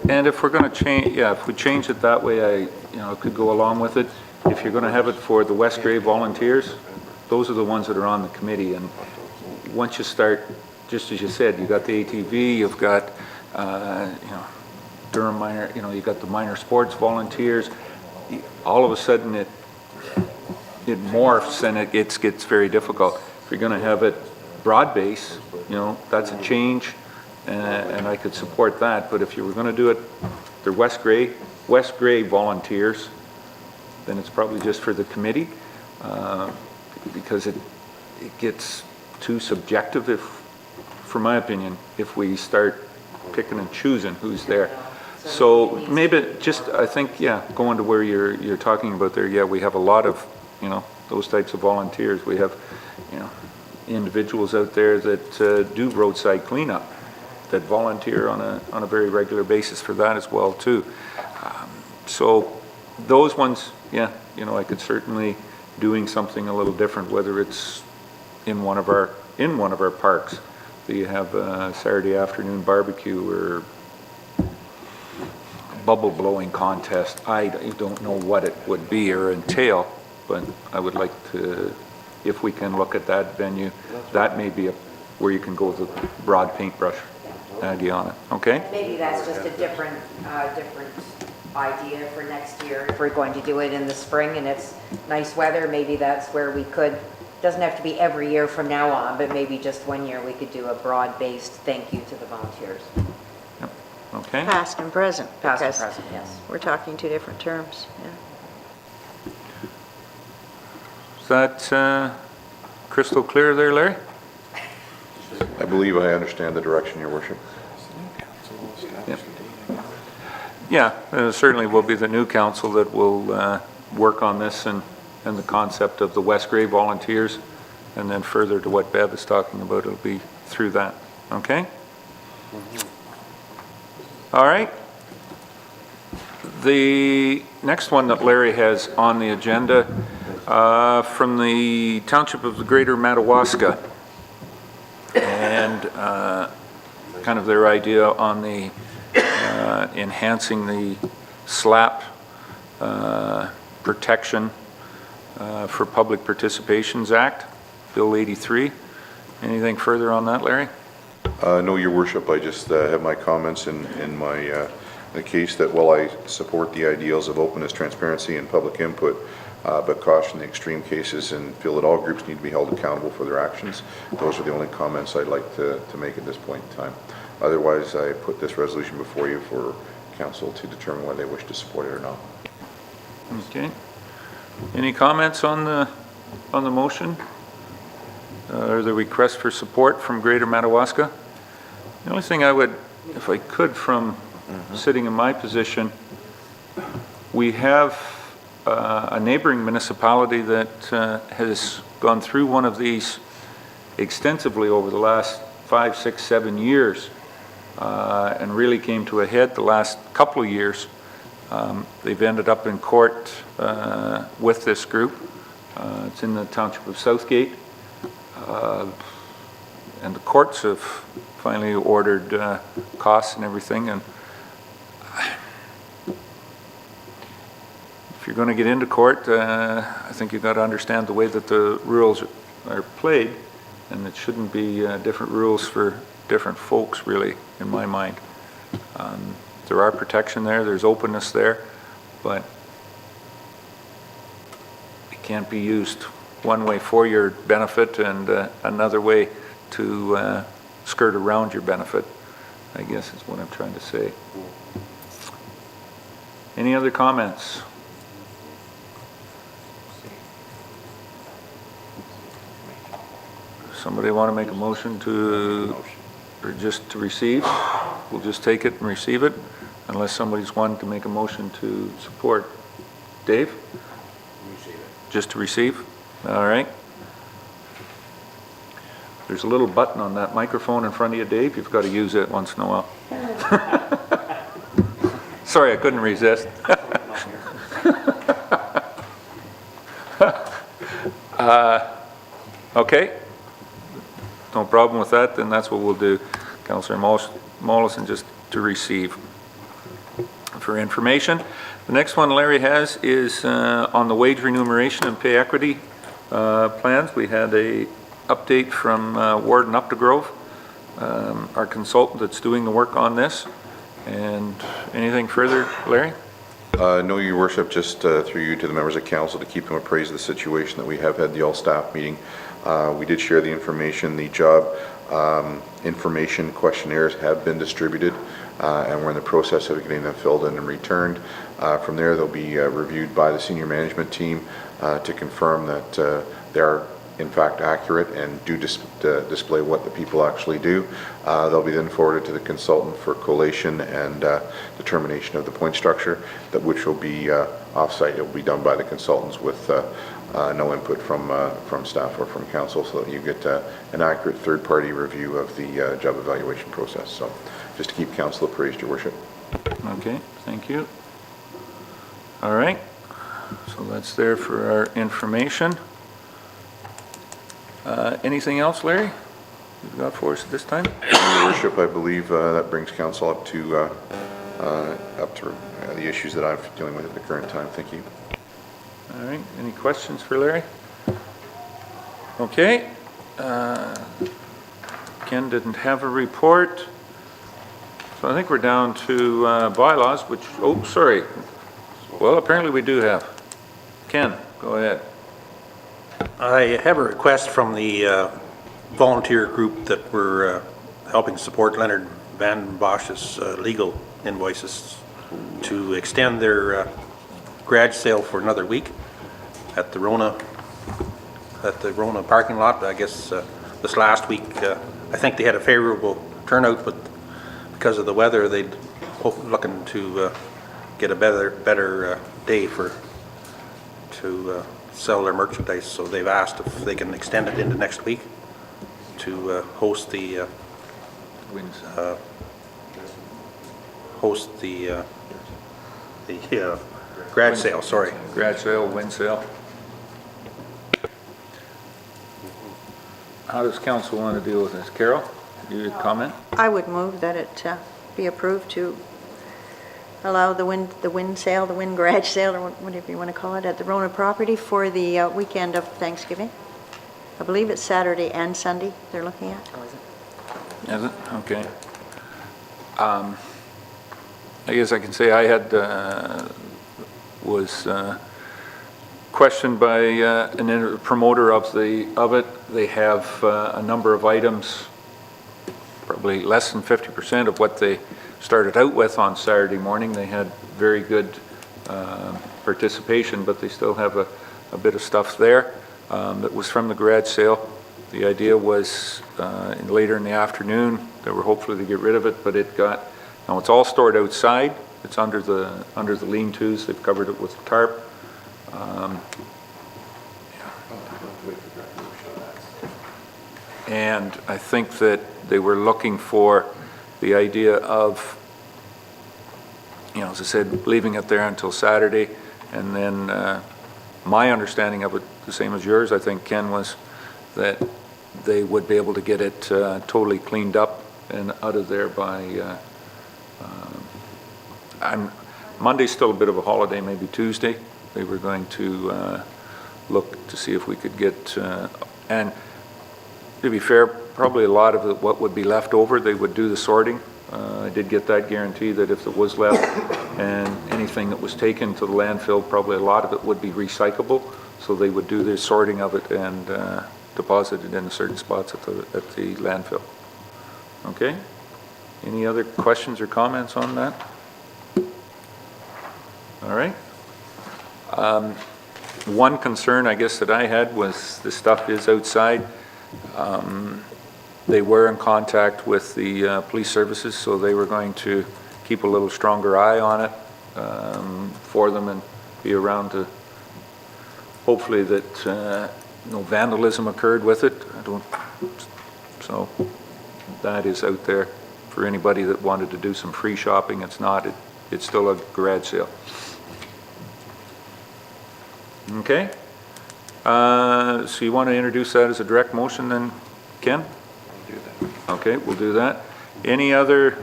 And if we're going to change, yeah, if we change it that way, I could go along with it. If you're going to have it for the West Grey volunteers, those are the ones that are on the committee. And once you start, just as you said, you got the ATV, you've got, Durham minor, you got the minor sports volunteers. All of a sudden it morphs and it gets very difficult. If you're going to have it broad base, that's a change. And I could support that, but if you were going to do it, they're West Grey volunteers, then it's probably just for the committee, because it gets too subjective, for my opinion, if we start picking and choosing who's there. So maybe just, I think, going to where you're talking about there, we have a lot of, those types of volunteers. We have, individuals out there that do roadside cleanup, that volunteer on a very regular basis for that as well too. So those ones, I could certainly doing something a little different, whether it's in one of our parks. You have a Saturday afternoon barbecue or bubble blowing contest. I don't know what it would be or entail, but I would like to, if we can look at that venue, that may be where you can go with a broad paintbrush idea on it, okay? Maybe that's just a different idea for next year. If we're going to do it in the spring and it's nice weather, maybe that's where we could, doesn't have to be every year from now on, but maybe just one year we could do a broad-based thank you to the volunteers. Yep. Okay. past and present. Past and because present, yes. We're talking two different terms, Is that crystal clear there, Larry? I believe I understand the direction, Your Worship. Yep. Yeah, certainly will be the new council that will work on this and the concept of the West Grey volunteers, and then further to what Bev is talking about, it'll be through that, okay? All right. The next one that Larry has on the agenda from the Township of the Greater Madawaska, and kind of their idea on the enhancing the SLAP protection for Public Participations Act, Bill 83. Anything further on that, Larry? No, Your Worship, I just have my comments in my the case that while I support the ideals of openness, transparency, and public input, but caution the extreme cases and feel that all groups need to be held accountable for their actions. Those are the only comments I'd like to make at this point in time. Otherwise, I put this resolution before you for council to determine whether they wish to support it or not. Okay. Any comments on the motion? Or the request for support from Greater Madawaska? The only thing I would, if I could, from sitting in my position, we have a neighboring municipality that has gone through one of these extensively over the last 5, 6, 7 years. and really came to a head the last couple of years. They've ended up in court with this group. It's in the township of Southgate. And the courts have finally ordered costs and everything. And if you're going to get into court, I think you've got to understand the way that the rules are played, and it shouldn't be different rules for different folks, really, in my mind. There are protection there, there's openness there, but it can't be used one way for your benefit and another way to skirt around your benefit, I guess is what I'm trying to say. Any other comments? Somebody want to make a motion to, or just to receive? We'll just take it and receive it, unless somebody's wanting to make a motion to support. Dave? Receive it. Just to receive? All right. There's a little button on that microphone in front of you, Dave. You've got to use it once in a while. Sorry, I couldn't resist. Okay. No problem with that, then that's what we'll do. Councillor Mollison, just to receive for information. The next one Larry has is on the wage remuneration and pay equity plans. We had a update from Warden Updegrove, our consultant that's doing the work on this. And anything further, Larry? No, Your Worship, just through you to the members of council to keep them appraised of the situation that we have had the all-staff meeting. We did share the information. The job information questionnaires have been distributed, and we're in the process of getting them filled in and returned. From there, they'll be reviewed by the senior management team to confirm that they are in fact accurate and do display what the people actually do. They'll be then forwarded to the consultant for collation and determination of the point structure, which will be off-site. It will be done by the consultants with no input from staff or from council, so that you get an accurate third-party review of the job evaluation process. So just to keep council appraised, Your Worship. Okay, thank you. All right, so that's there for our information. Anything else, Larry, you've got for us at this time? Your Worship, I believe that brings council up to the issues that I'm dealing with at the current time. Thank you. All right, any questions for Larry? Okay. Ken didn't have a report. So I think we're down to bylaws, which, oh, sorry. Well, apparently we do have. Ken, go ahead. I have a request from the volunteer group that we're helping support Leonard Van Bosch's legal invoices to extend their garage sale for another week at the Rona parking lot. I guess this last week, I think they had a favorable turnout, but because of the weather, they'd looking to get a better day to sell their merchandise. So they've asked if they can extend it into next week to host the garage sale. Sorry, Garage sale, wind sale. How does council want to deal with this? Carol, you comment? I would move that it be approved to allow the wind garage sale, or whatever you want to call it, at the Rona property for the weekend of Thanksgiving. I believe it's Saturday and Sunday they're looking at. Is it? Okay. I guess I can say I had was questioned by a promoter of it. They have a number of items, probably less than 50% of what they started out with on Saturday morning. They had very good participation, but they still have a bit of stuff there that was from the garage sale. The idea was later in the afternoon they were hopefully to get rid of it, but now it's all stored outside. It's under the lean-tos. They've covered it with tarp. And I think that they were looking for the idea of, you know, as I said, leaving it there until Saturday, and then my understanding of it, the same as yours, I think, Ken, was that they would be able to get it totally cleaned up and out of there by, Monday's still a bit of a holiday, maybe Tuesday. They were going to look to see if we could get, and to be fair, probably a lot of what would be left over, they would do the sorting. I did get that guarantee that if it was left and anything that was taken to the landfill, probably a lot of it would be recyclable. So they would do their sorting of it and deposit it in certain spots at the landfill. Okay? Any other questions or comments on that? All right. One concern, I guess, that I had was the stuff is outside. They were in contact with the police services, so they were going to keep a little stronger eye on it for them and be around to hopefully that no vandalism occurred with it. So that is out there for anybody that wanted to do some free shopping. It's not. It's still a garage sale. Okay. So you want to introduce that as a direct motion then, Ken? Okay, we'll do that. Any other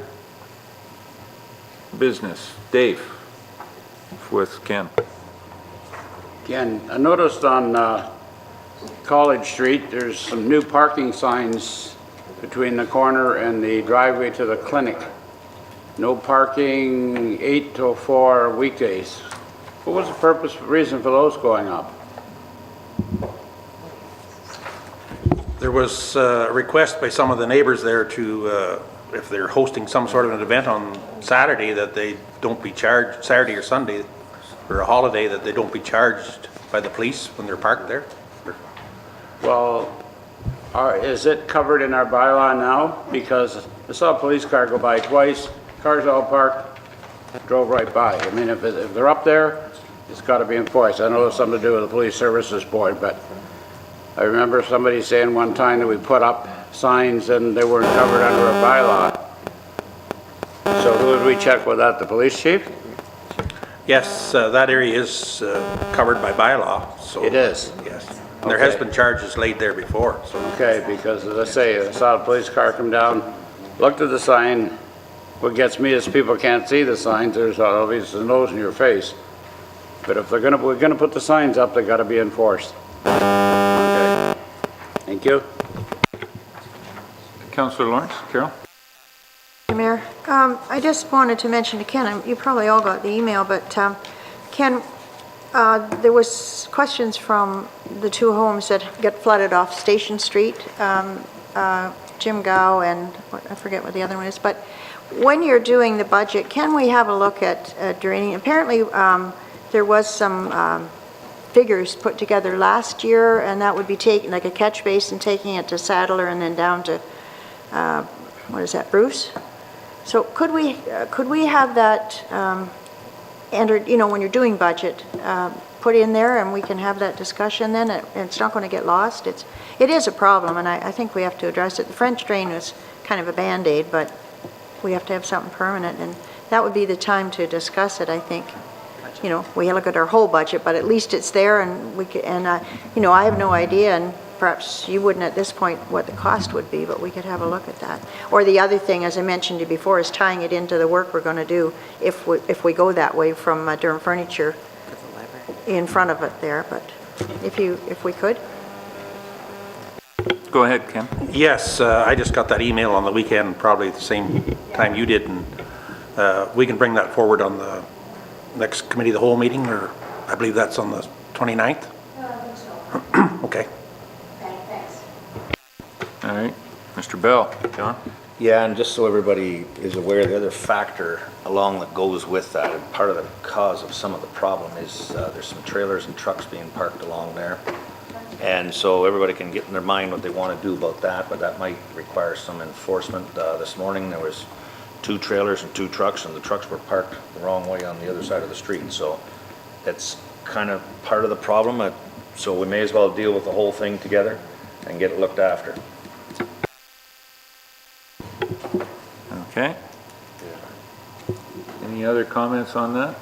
business? Dave, with Ken. Ken, I noticed on College Street, there's some new parking signs between the corner and the driveway to the clinic. No parking 8 till 4 weekdays. What was the reason for those going up? There was a request by some of the neighbors there to, if they're hosting some sort of an event on Saturday, that they don't be charged, Saturday or Sunday, or a holiday, that they don't be charged by the police when they're parked there. Well, is it covered in our bylaw now? Because I saw a police car go by twice, cars all parked, drove right by. I mean, if they're up there, it's got to be enforced. I know it's something to do with the Police Services Board, but I remember somebody saying one time that we put up signs and they weren't covered under a bylaw. So who would we check with that, the police chief? Yes, that area is covered by bylaw, so. It is? Yes. And there has Okay. been charges laid there before, so. Okay, because as I say, I saw a police car come down, looked at the sign. What gets me is people can't see the signs. There's obviously a nose in your face. But if we're gonna put the signs up, they gotta be enforced. Okay. Thank you. Councillor Lawrence, Carol? Mayor, I just wanted to mention to Ken, you probably all got the email, but Ken, there was questions from the two homes that get flooded off Station Street, Jim Gow and I forget what the other one is, but when you're doing the budget, can we have a look at draining? Apparently, there was some figures put together last year, and that would be taking, like a catch basin, taking it to Sadler and then down to, what is that, Bruce? So could we have that entered, you know, when you're doing budget, put in there and we can have that discussion then? It's not going to get lost. It is a problem, and I think we have to address it. The French drain was kind of a Band-Aid, but we have to have something permanent, and that would be the time to discuss it, I think. You know, we look at our whole budget, but at least it's there, and we can, and you know, I have no idea, and perhaps you wouldn't at this point what the cost would be, but we could have a look at that. Or the other thing, as I mentioned to you before, is tying it into the work we're going to do if we go that way from Durham Furniture in front of it there. But if we could. Go ahead, Ken. Yes, I just got that email on the weekend, probably the same time you did, and we can bring that forward on the next committee of the whole meeting, or I believe that's on the 29th? Okay. Thanks. All right. Mr. Bell. John? Yeah, and just so everybody is aware, the other factor along that goes with that, and part of the cause of some of the problem is there's some trailers and trucks being parked along there. And so everybody can get in their mind what they want to do about that, but that might require some enforcement. This morning there was 2 trailers and 2 trucks, and the trucks were parked the wrong way on the other side of the street. So it's kind of part of the problem. So we may as well deal with the whole thing together and get it looked after. Okay. Any other comments on that?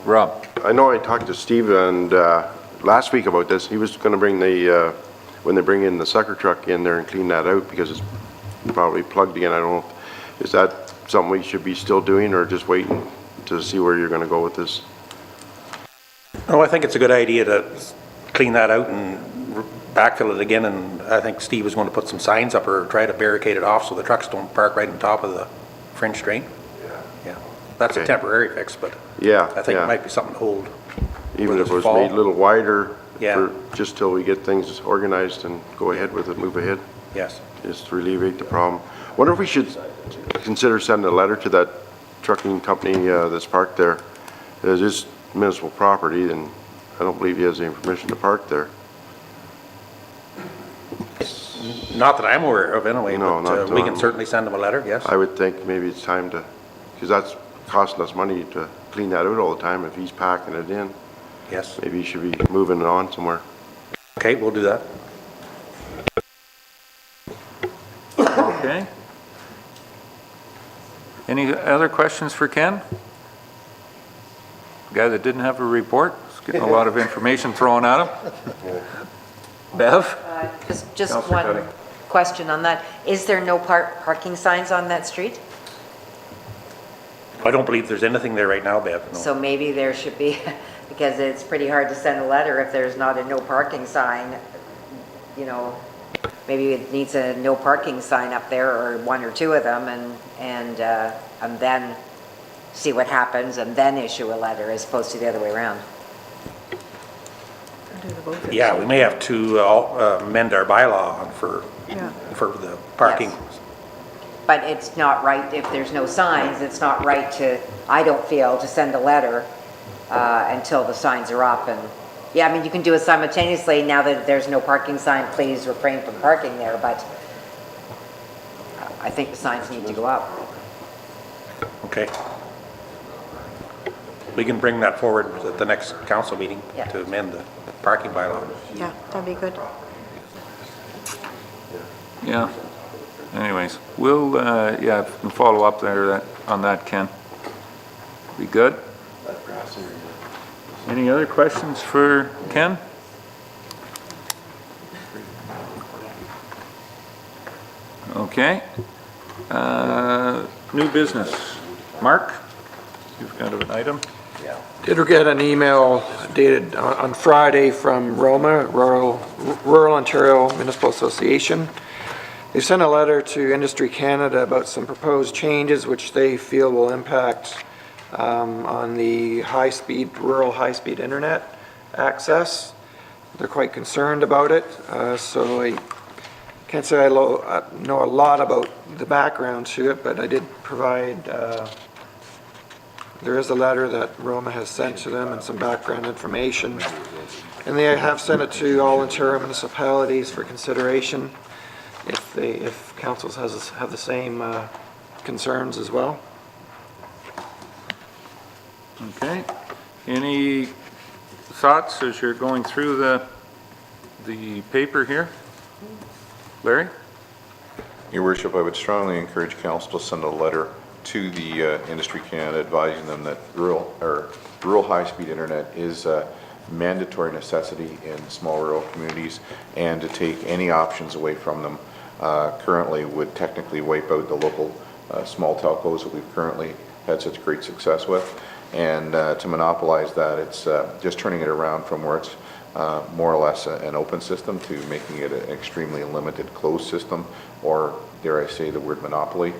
Rob? I know I talked to Steve and last week about this. He was going to bring the, when they bring in the sucker truck in there and clean that out because it's probably plugged again. I don't know. Is that something we should be still doing or just waiting to see where you're going to go with this? No, I think it's a good idea to clean that out and backfill it again, and I think Steve is going to put some signs up or try to barricade it off so the trucks don't park right on top of the French drain. Yeah. That's a Okay. temporary fix, but Yeah. I think it might be something to hold. Even if it was fall. made a little wider, Yeah. just till we get things organized and go ahead with it, move ahead, Yes. just to alleviate the problem. Wonder if we should consider sending a letter to that trucking company that's parked there. It is municipal property, and I don't believe he has any permission to park there. Not that I'm aware of anyway, No, but not we can that. certainly send them a letter, yes. I would think maybe it's time to, because that's costing us money to clean that out all the time. If he's packing it in, Yes. maybe he should be moving it on somewhere. Okay, we'll do that. Okay. Any other questions for Ken? Guy that didn't have a report, he's getting a lot of information thrown at him. Bev? Just Councillor one Cuddy. question on that. Is there no parking signs on that street? I don't believe there's anything there right now, Bev, no. So maybe there should be, because it's pretty hard to send a letter if there's not a no parking sign, you know, maybe it needs a no parking sign up there or one or two of them and then see what happens and then issue a letter as opposed to the other way around. Yeah, we may have to amend our bylaw for the parking. Yes. But it's not right, if there's no signs, it's not right to, I don't feel, to send a letter until the signs are up. And yeah, I mean, you can do it simultaneously. Now that there's no parking sign, please refrain from parking there, but I think the signs need to go up. Okay. We can bring that forward at the next council meeting Yeah. to amend the parking bylaw. Yeah, that'd be good. Yeah. Anyways, we'll, yeah, if we can follow up there on that, Ken. Be good? Any other questions for Ken? Okay. New business. Mark, you've got an item? Did get an email dated on Friday from ROMA, Rural Ontario Municipal Association. They sent a letter to Industry Canada about some proposed changes which they feel will impact on the rural high-speed internet access. They're quite concerned about it, so I can't say I know a lot about the background to it, but I did provide, there is a letter that Roma has sent to them and some background information. And they have sent it to all Ontario municipalities for consideration if councils have the same concerns as well. Okay. Any thoughts as you're going through the paper here? Larry? Your worship, I would strongly encourage council to send a letter to the Industry Canada advising them that rural high-speed internet is a mandatory necessity in small rural communities, and to take any options away from them currently would technically wipe out the local small telcos that we've currently had such great success with. And to monopolize that, it's just turning it around from where it's more or less an open system to making it an extremely limited closed system, or dare I say the word monopoly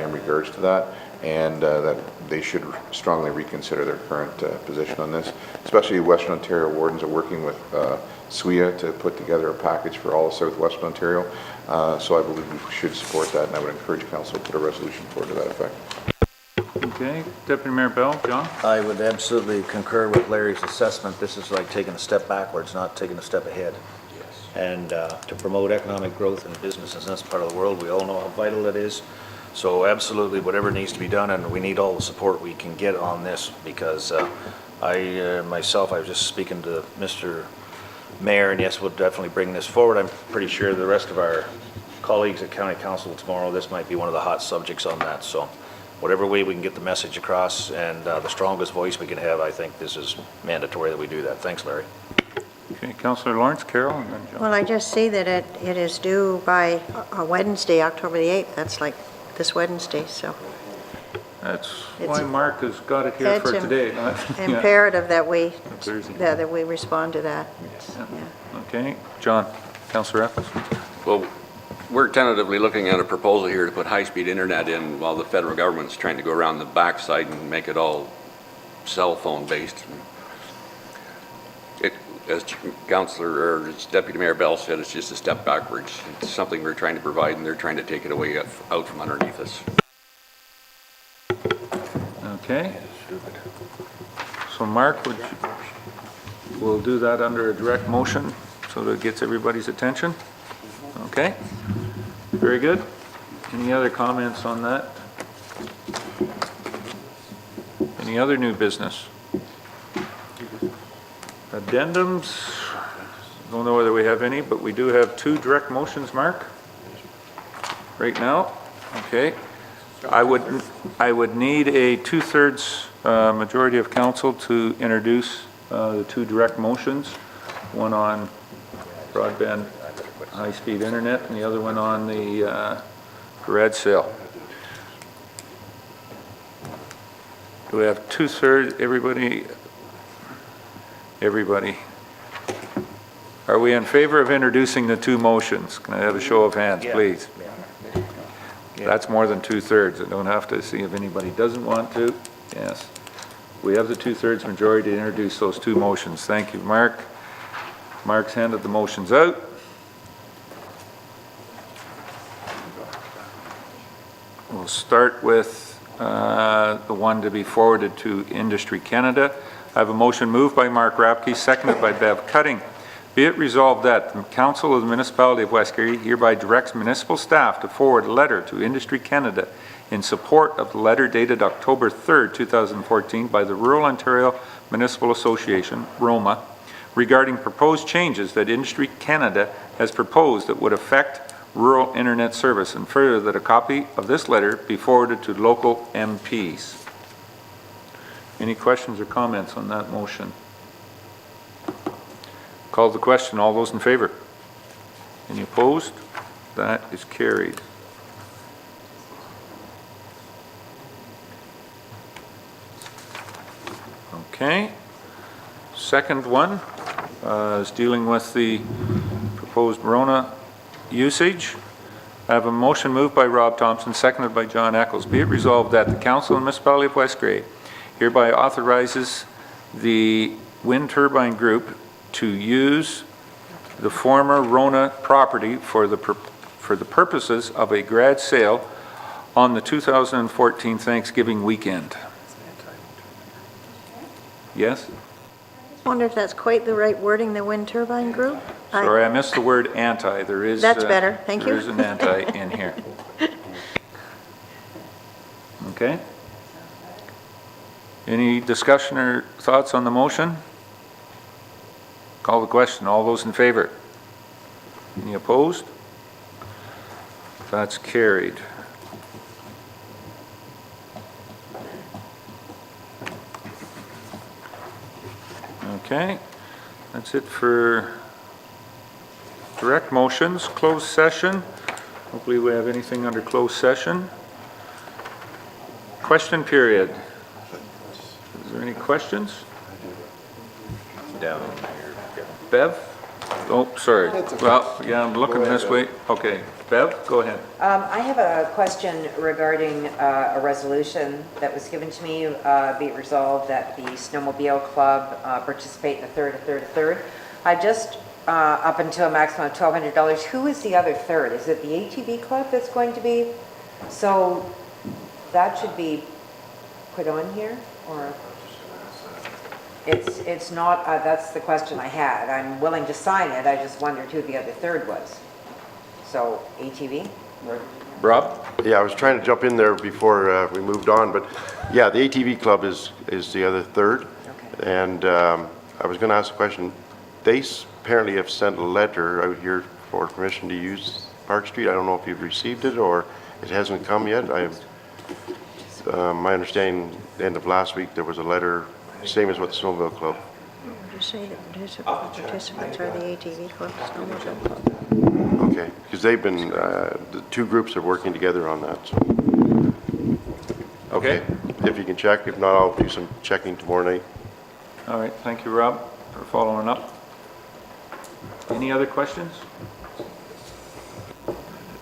in regards to that, and that they should strongly reconsider their current position on this. Especially Western Ontario wardens are working with SWIA to put together a package for all of Southwestern Ontario, so I believe we should support that, and I would encourage council to put a resolution forward to that effect. Okay. Deputy Mayor Bell, John? I would absolutely concur with Larry's assessment. This is like taking a step backwards, not taking a step ahead. Yes. And to promote economic growth in businesses in this part of the world, we all know how vital it is. So absolutely, whatever needs to be done, and we need all the support we can get on this, because I myself was just speaking to Mr. Mayor, and yes, we'll definitely bring this forward. I'm pretty sure the rest of our colleagues at county council tomorrow, this might be one of the hot subjects on that. So whatever way we can get the message across and the strongest voice we can have, I think this is mandatory that we do that. Thanks, Larry. Okay, Councillor Lawrence, Carol, and then John. Well, I just see that it is due by Wednesday, October the 8th. That's like this Wednesday, so That's It's- why Mark has got it here for it's today. not- yeah. imperative that we, Thursday. that we respond to that. Yeah. Okay, John, Councillor Eccles. Well, we're tentatively looking at a proposal here to put high-speed internet in while the federal government's trying to go around the backside and make it all cell phone based. It, as Councillor, or as Deputy Mayor Bell said, it's just a step backwards. It's something we're trying to provide and they're trying to take it away out from underneath us. Okay. So Mark, we'll do that under a direct motion so that it gets everybody's attention. Okay? Very good. Any other comments on that? Any other new business? Addendums? Don't know whether we have any, but we do have 2 direct motions, Mark, right now. Okay. I would need a 2/3 majority of council to introduce the 2 direct motions, one on broadband high-speed internet and the other one on the garage sale. Do we have 2/3, everybody? Everybody. Are we in favor of introducing the 2 motions? Can I have a show of hands, please? That's more than 2/3. I don't have to see if anybody doesn't want to. Yes. We have the 2/3 majority to introduce those 2 motions. Thank you, Mark. Mark's handed the motions out. We'll start with the one to be forwarded to Industry Canada. I have a motion moved by Mark Rapke, seconded by Bev Cutting. Be it resolved that the Council of the Municipality of West Garry hereby directs municipal staff to forward a letter to Industry Canada in support of the letter dated October 3rd, 2014 by the Rural Ontario Municipal Association, ROMA, regarding proposed changes that Industry Canada has proposed that would affect rural internet service, and further that a copy of this letter be forwarded to local MPs. Any questions or comments on that motion? Call the question. All those in favor? Any opposed? That is carried. Okay. Second one is dealing with the proposed Rona usage. I have a motion moved by Rob Thompson, seconded by John Eccles. Be it resolved that the Council of the Municipality of West Garry hereby authorizes the wind turbine group to use the former Rona property for the purposes of a garage sale on the 2014 Thanksgiving weekend. Yes? I wonder if that's quite the right wording, the wind turbine group? Sorry, I missed the word anti. There is. That's better. Thank you. There is an anti in here. Okay. Any discussion or thoughts on the motion? Call the question. All those in favor? Any opposed? That's carried. Okay, that's it for direct motions. Closed session. Hopefully we have anything under closed session. Question period. Is there any questions? Down. Bev? Oh, sorry. Well, yeah, I'm looking this way. Okay, Bev, go ahead. I have a question regarding a resolution that was given to me, be it resolved that the Snowmobile Club participate in a third. I just, up until a maximum of $1,200, who is the other third? Is it the ATV Club that's going to be? So that should be put on here, or? It's not, that's the question I had. I'm willing to sign it, I just wondered who the other third was. So, ATV? Rob? Yeah, I was trying to jump in there before we moved on, but yeah, the ATV Club is the other third. Okay. And I was going to ask a question. They apparently have sent a letter out here for permission to use Park Street. I don't know if you've received it or it hasn't come yet. My understanding, the end of last week, there was a letter, same as what the Snowmobile Club. You say that participants are the ATV club, snowmobile club. Okay, because they've been, the two groups are working together on that, so. Okay. If you can check, if not, I'll do some checking tomorrow night. All right, thank you, Rob, for following up. Any other questions?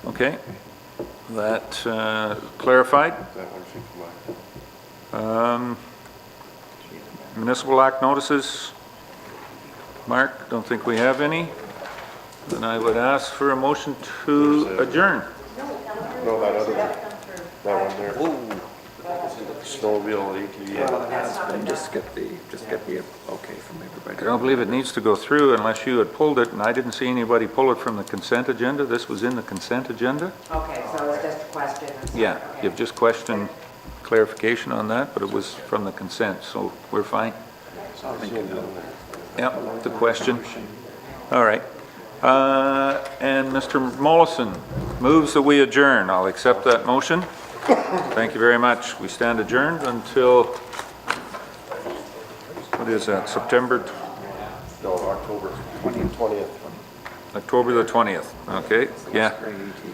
Okay, that clarified. Municipal Act notices, Mark, don't think we have any. Then I would ask for a motion to adjourn. No, that other one, that one there. Snowmobile, ATV. Just get the okay from everybody. I don't believe it needs to go through unless you had pulled it, and I didn't see anybody pull it from the consent agenda. This was in the consent agenda? Okay, so it's just a question. Yeah, Okay. you've just questioned clarification on that, but it was from the consent, so we're fine. Yep, the question. All right. And Mr. Mollison moves that we adjourn. I'll accept that motion. Thank you very much. We stand adjourned until, what is that, September? No, October 20th. October the 20th, okay, yeah.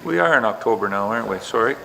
We are in October now, aren't we? Sorry.